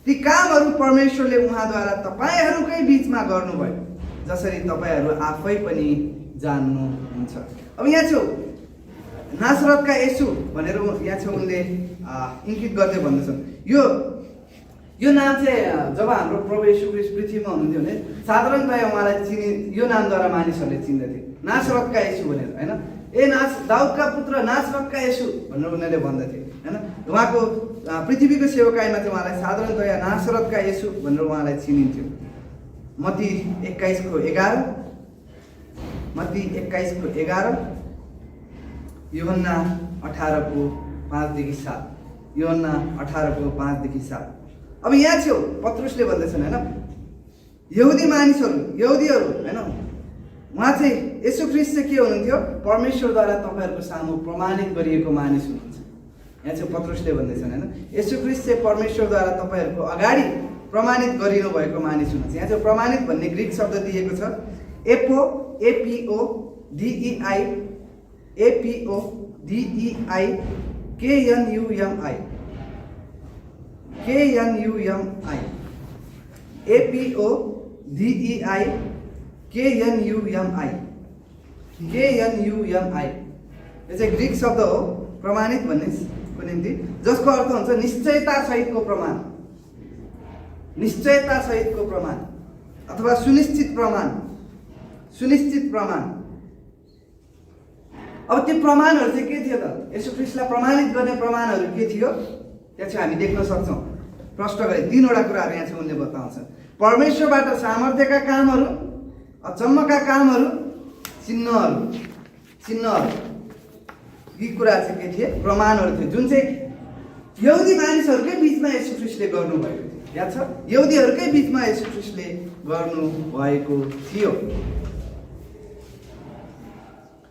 ती कामहरू परमेश्वरले उहाँद्वारा तपाईँहरूकै बिचमा गर्नुभयो। जसरी तपाईँहरू आफै पनि जान्नुहुन्छ। अब यहाँ छौ नासरतका येशू भनेर यहाँ छ उनले इङ्गित गर्दै भन्दछन्। यो नाम चाहिँ जब हाम्रो प्रभु येशू ख्रीष्ट पृथ्वीमा हुनुहुन्थ्यो भने साधारणतया उहाँलाई यो नामद्वारा मानिसहरूले चिन्दथे, नासरतका येशू भनेर होइन। दाउदका पुत्र नासरतका येशू भनेर उनीहरूले भन्दथे होइन। उहाँको पृथ्वीको सेवकाईमा चाहिँ उहाँलाई साधारणतया नासरतका येशू भनेर उहाँलाई चिनिन्थ्यो। मत्ती 21:11, मत्ती 21:11, यूहन्ना 18:5-7, यूहन्ना 18:5-7। अब यहाँ छेउ पत्रुसले भन्दछन् होइन, यहुदीहरू होइन, उहाँ चाहिँ येशू ख्रीष्ट चाहिँ के हुनुहुन्थ्यो? परमेश्वरद्वारा तपाईँहरूको सामु प्रमाणित गरिएको मानिस हुनुहुन्छ। यहाँ चाहिँ पत्रुसले भन्दैछन् होइन, येशू ख्रीष्ट चाहिँ परमेश्वरद्वारा तपाईँहरूको अगाडि प्रमाणित गरिनु भएको मानिस हुनुहुन्छ। यहाँ चाहिँ प्रमाणित भन्ने ग्रिक शब्द दिएको छ, KNUMI। यो चाहिँ ग्रिक शब्द हो प्रमाणित भन्नेको निम्ति, जसको अर्थ हुन्छ निश्चयता सहितको प्रमाण, निश्चयता सहितको प्रमाण अथवा सुनिश्चित प्रमाण। अब त्यो प्रमाणहरू चाहिँ के थियो त? येशू ख्रीष्टलाई प्रमाणित गर्ने प्रमाणहरू के थियो? त्यहाँ चाहिँ हामी देख्न सक्छौँ। प्रश्न गरे 3वटा कुराहरू यहाँ चाहिँ उनले बताउँछन्। परमेश्वरबाट सामर्थ्यका कामहरू, अचम्मका कामहरू, चिन्हहरू। यी कुरा चाहिँ के थिए? प्रमाणहरू थिए, जुन चाहिँ यहुदी मानिसहरूकै बिचमा येशू ख्रीष्टले गर्नुभएको थियो। याद छ? यहुदीहरूकै बिचमा येशू ख्रीष्टले गर्नुभएको थियो।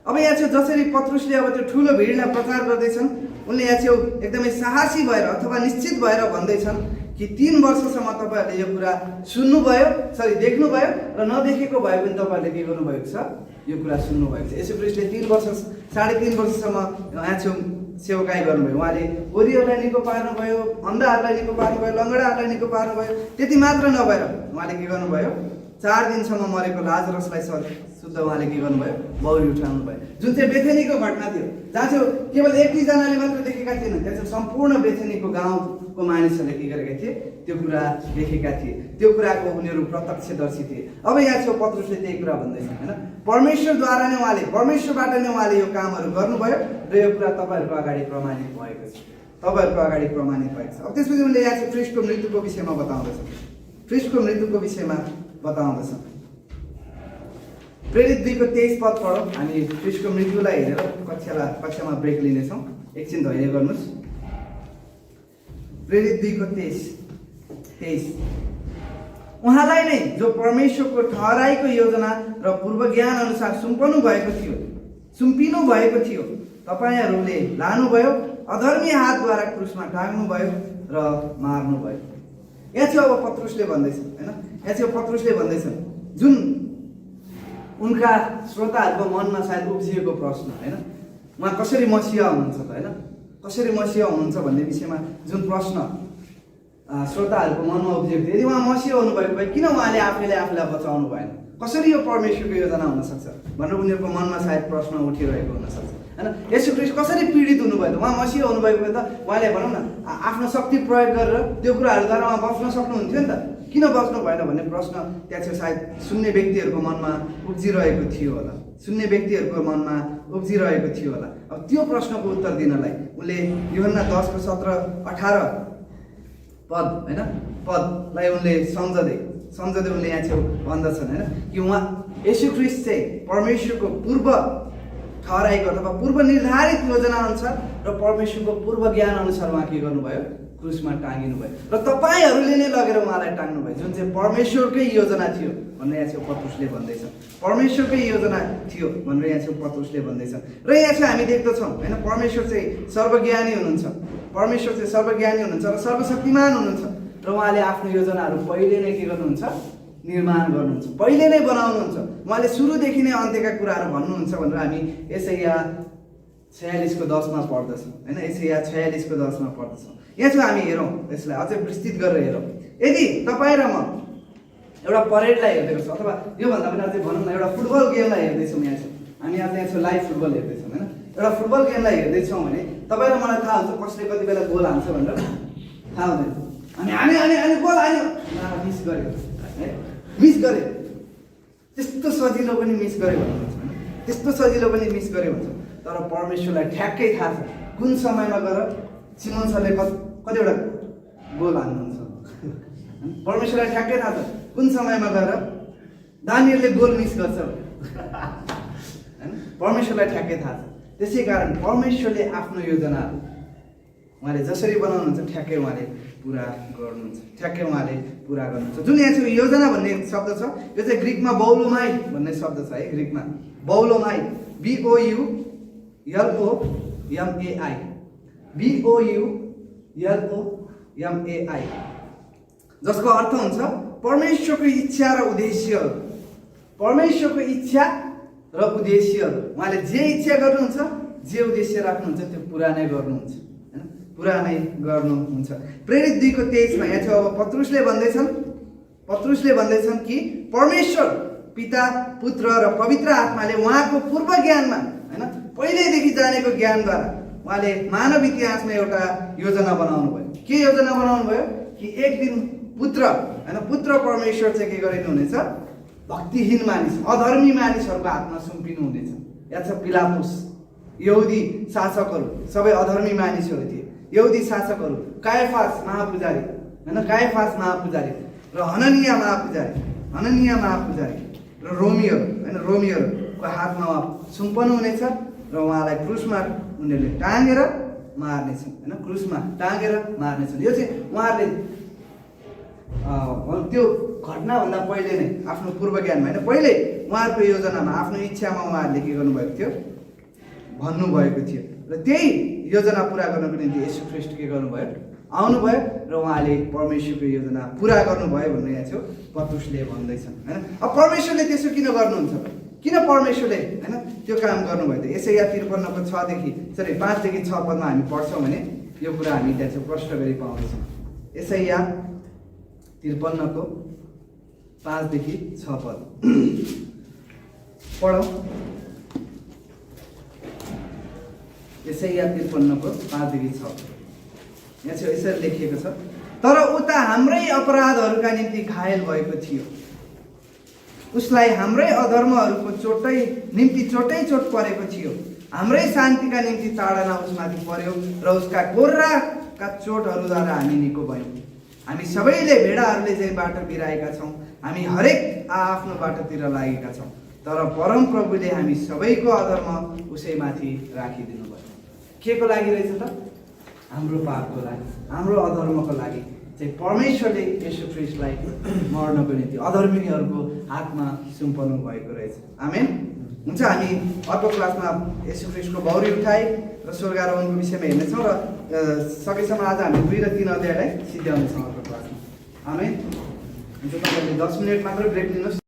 अब यहाँ चाहिँ जसरी पत्रुसले अब त्यो ठुलो भिडलाई प्रचार गर्दैछन्, उनले यहाँ चाहिँ एकदमै साहसी भएर अथवा निश्चित भएर भन्दैछन् कि 3 वर्षसम्म तपाईँहरूले यो कुरा देख्नुभयो र नदेखेको भए पनि तपाईँहरूले के गर्नुभएको छ? यो कुरा सुन्नुभएको छ। येशू ख्रीष्टले 3.5 वर्षसम्म यहाँ छेउ सेवकाई गर्नुभयो। उहाँले ओरीहरूलाई निको पार्नुभयो, अन्धाहरूलाई निको पार्नुभयो, लङ्गडाहरूलाई निको पार्नुभयो। त्यति मात्र नभएर उहाँले के गर्नुभयो? 4 दिनसम्म मरेको लाजरसलाई शुद्ध उहाँले के गर्नुभयो? बौरी उठाउनु भयो। जुन चाहिँ बेथेनीको घटना थियो, जहाँ चाहिँ केवल 1-2जनाले मात्र देखेका थिएनन्, त्यहाँ चाहिँ सम्पूर्ण बेथेनीको गाउँको मानिसहरूले के गरेका थिए? त्यो कुरा देखेका थिए, त्यो कुराको उनीहरू प्रत्यक्षदर्शी थिए। अब यहाँ चाहिँ पत्रुसले त्यही कुरा भन्दैछन् होइन, परमेश्वरबाट नै उहाँले यो कामहरू गर्नुभयो र यो कुरा तपाईँहरूको अगाडि प्रमाणित भएको छ, तपाईँहरूको अगाडि प्रमाणित भएको छ। अब त्यसपछि उनले यहाँ चाहिँ ख्रीष्टको मृत्युको विषयमा बताउँदछन्। प्रेरित 2:23 पढौँ। हामी ख्रीष्टको मृत्युलाई हेरेर कक्षामा ब्रेक लिनेछौँ। एकछिन धैर्य गर्नुहोस्। प्रेरित 2:23, उहाँलाई नै जो परमेश्वरको ठहराइको योजना र पूर्व ज्ञान अनुसार सुम्पिनु भएको थियो तपाईँहरूले लानुभयो, अधर्मी हातद्वारा क्रुसमा टाँग्नुभयो र मार्नुभयो। यहाँ चाहिँ अब पत्रुसले भन्दैछन् होइन, यहाँ चाहिँ पत्रुसले भन्दैछन् जुन उनका श्रोताहरूको मनमा सायद उब्जिएको प्रश्न होइन, उहाँ कसरी मसिहा हुनुहुन्छ त होइन, कसरी मसिहा हुनुहुन्छ भन्ने विषयमा जुन प्रश्न श्रोताहरूको मनमा उब्जिएको थियो, यदि उहाँ मसिहा हुनुभएको भए किन उहाँले आफूलाई बचाउनु भएन? कसरी यो परमेश्वरको योजना हुनसक्छ भनेर उनीहरूको मनमा सायद प्रश्न उठिरहेको हुनसक्छ होइन। येशू ख्रीष्ट कसरी पीडित हुनुभयो त? उहाँ मसिहा हुनुभएको भए त उहाँले भनौँ न आफ्नो शक्ति प्रयोग गरेर त्यो कुराहरूद्वारा उहाँ बच्न सक्नुहुन्थ्यो नि त, किन बच्नु भएन भन्ने प्रश्न त्यहाँ चाहिँ सायद सुन्ने व्यक्तिहरूको मनमा उब्जिरहेको थियो होला। अब त्यो प्रश्नको उत्तर दिनलाई उनले यूहन्ना 10:17-18 पदलाई उनले सम्झँदै उनले यहाँ चाहिँ भन्दछन् होइन कि उहाँ येशू ख्रीष्ट चाहिँ परमेश्वरको पूर्व ठहराइको अथवा पूर्व निर्धारित योजना अनुसार र परमेश्वरको पूर्व ज्ञान अनुसार उहाँ के गर्नुभयो? क्रुसमा टाँगिनु भयो र तपाईँहरूले नै लगेर उहाँलाई टाँग्नुभयो, जुन चाहिँ परमेश्वरकै योजना थियो भनेर यहाँ चाहिँ पत्रुसले भन्दैछ। परमेश्वरकै योजना थियो भनेर यहाँ चाहिँ पत्रुसले भन्दैछ। र यहाँ चाहिँ हामी देख्दछौँ होइन, परमेश्वर चाहिँ सर्वज्ञानी हुनुहुन्छ र सर्वशक्तिमान हुनुहुन्छ र उहाँले आफ्नो योजनाहरू पहिले नै के गर्नुहुन्छ? निर्माण गर्नुहुन्छ, पहिले नै बनाउनुहुन्छ। उहाँले सुरुदेखि नै अन्त्यका कुराहरू भन्नुहुन्छ भनेर हामी यशाया 46:10 पढ्दछौँ होइन, यशाया 46:10 पढ्दछौँ। यहाँ चाहिँ हामी हेरौँ, यसलाई अझै विस्तृत गरेर हेरौँ। यदि तपाईँ र म एउटा परेडलाई हेर्दैको छौँ अथवा योभन्दा पनि अझै भनौँ न एउटा फुटबल गेमलाई हेर्दैछौँ यहाँ चाहिँ हामी आज यहाँ छौँ लाइभ फुटबल हेर्दैछौँ होइन एउटा फुटबल गेमलाई हेर्दैछौँ भने तपाईँ र मलाई थाहा हुन्छ कसले कति बेला गोल हान्छ भनेर थाहा हुँदैन अनि हामी गोल हान्यो मिस गर्यो है मिस गर्यो त्यस्तो सजिलो पनि मिस गर्यो भन्नुहुन्छ होइन त्यस्तो सजिलो पनि मिस गर्यो भन्छ तर परमेश्वरलाई ठ्याक्कै थाहा छ कुन समयमा गएर सिमोन सरले कतिवटा गोल हान्नुहुन्छ परमेश्वरलाई ठ्याक्कै थाहा छ कुन समयमा गएर दानियलले गोल मिस गर्छ होइन परमेश्वरलाई ठ्याक्कै थाहा छ त्यसै कारण परमेश्वरले आफ्नो योजनाहरू उहाँले जसरी बनाउनुहुन्छ ठ्याक्कै उहाँले पुरा गर्नुहुन्छ ठ्याक्कै उहाँले पुरा गर्नुहुन्छ जुन यहाँ चाहिँ योजना भन्ने शब्द छ यो चाहिँ ग्रिकमा बौलोमाई भन्ने शब्द छ है ग्रिकमा बौलोमाई BOULOMAI BOULOMAI जसको अर्थ हुन्छ परमेश्वरको इच्छा र उद्देश्यहरू परमेश्वरको इच्छा र उद्देश्यहरू उहाँले जे इच्छा गर्नुहुन्छ जे उद्देश्य राख्नुहुन्छ त्यो पुरा नै गर्नुहुन्छ हैन पुरा नै गर्नुहुन्छ प्रेरित 2:23 मा यहाँ चाहिँ अब पत्रुसले भन्दैछन् कि परमेश्वर पिता पुत्र र पवित्र आत्माले उहाँको पूर्व ज्ञानमा हैन पहिल्यैदेखि जानेको ज्ञानद्वारा उहाँले मानव इतिहासमा एउटा योजना बनाउनु भयो के योजना बनाउनु भयो कि एक दिन पुत्र परमेश्वर चाहिँ के गरिनु हुनेछ भक्तिहीन मानिस अधर्मी मानिसहरूको हातमा सुम्पिनु हुनेछ यहाँ छ पिलातुस यहुदी शासकहरू सबै अधर्मी मानिसहरू थिए यहुदी शासकहरू कायफास महापुजारी र हननिया महापुजारी र रोमीहरूको हातमा सुम्पनु हुनेछ र उहाँलाई क्रुसमा उनीहरूले टाँगेर मार्नेछन् होइन क्रुसमा टाँगेर मार्नेछन् यो चाहिँ उहाँहरूले त्यो घटनाभन्दा पहिले नै आफ्नो पूर्व ज्ञानमा होइन पहिले उहाँहरूको योजनामा आफ्नो इच्छामा उहाँहरूले के गर्नुभएको थियो भन्नुभएको थियो र त्यही योजना पुरा गर्नको निम्ति येशू ख्रीष्ट के गर्नुभयो आउनुभयो र उहाँले परमेश्वरको योजना पुरा गर्नुभयो भनेर यहाँ चाहिँ पत्रुसले भन्दैछन् होइन अब परमेश्वरले त्यसो किन गर्नुहुन्छ किन परमेश्वरले होइन त्यो काम गर्नुभयो त यसैया 53:5 देखि 6 पदमा हामी पढ्छौँ भने यो कुरा हामी त्यहाँ चाहिँ प्रष्ट गरी पाउँदैछौँ यसैया 53:5 देखि 6 पद पढौँ यसैया 53:5 देखि 6 यहाँ चाहिँ यसरी लेखिएको छ तर उता हाम्रै अपराधहरूका निम्ति घायल भएको थियो उसलाई हाम्रै अधर्महरूको चोट परेको थियो हाम्रै शान्तिका निम्ति ताडना उसमाथि पर्यो र उसका गोर्राका चोटहरूद्वारा हामी निको भयौँ हामी सबैले भेडाहरूले चाहिँ बाटो बिराएका छौँ हामी हरेक आफ्नो बाटोतिर लागेका छौँ तर परम प्रभुले हामी सबैको अधर्म उसैमाथि राखिदिनु भयो के को लागि रहेछ त हाम्रो पापको लागि हाम्रो अधर्मको लागि चाहिँ परमेश्वरले येशू ख्रीष्टलाई मर्नको निम्ति अधर्मीहरूको हातमा सुम्पनु भएको रहेछ आमेन हुन्छ हामी अर्को क्लासमा येशू ख्रीष्टको बौरी उठाइ र स्वर्गारोहणको विषयमा हेर्नेछौँ र सकेसम्म आज हामी 2 र 3 अध्यायलाई सिद्ध्याउनेछौँ अर्को क्लासमा आमेन हुन्छ तपाईँले 10 मिनट मात्र ब्रेक लिनुहोस्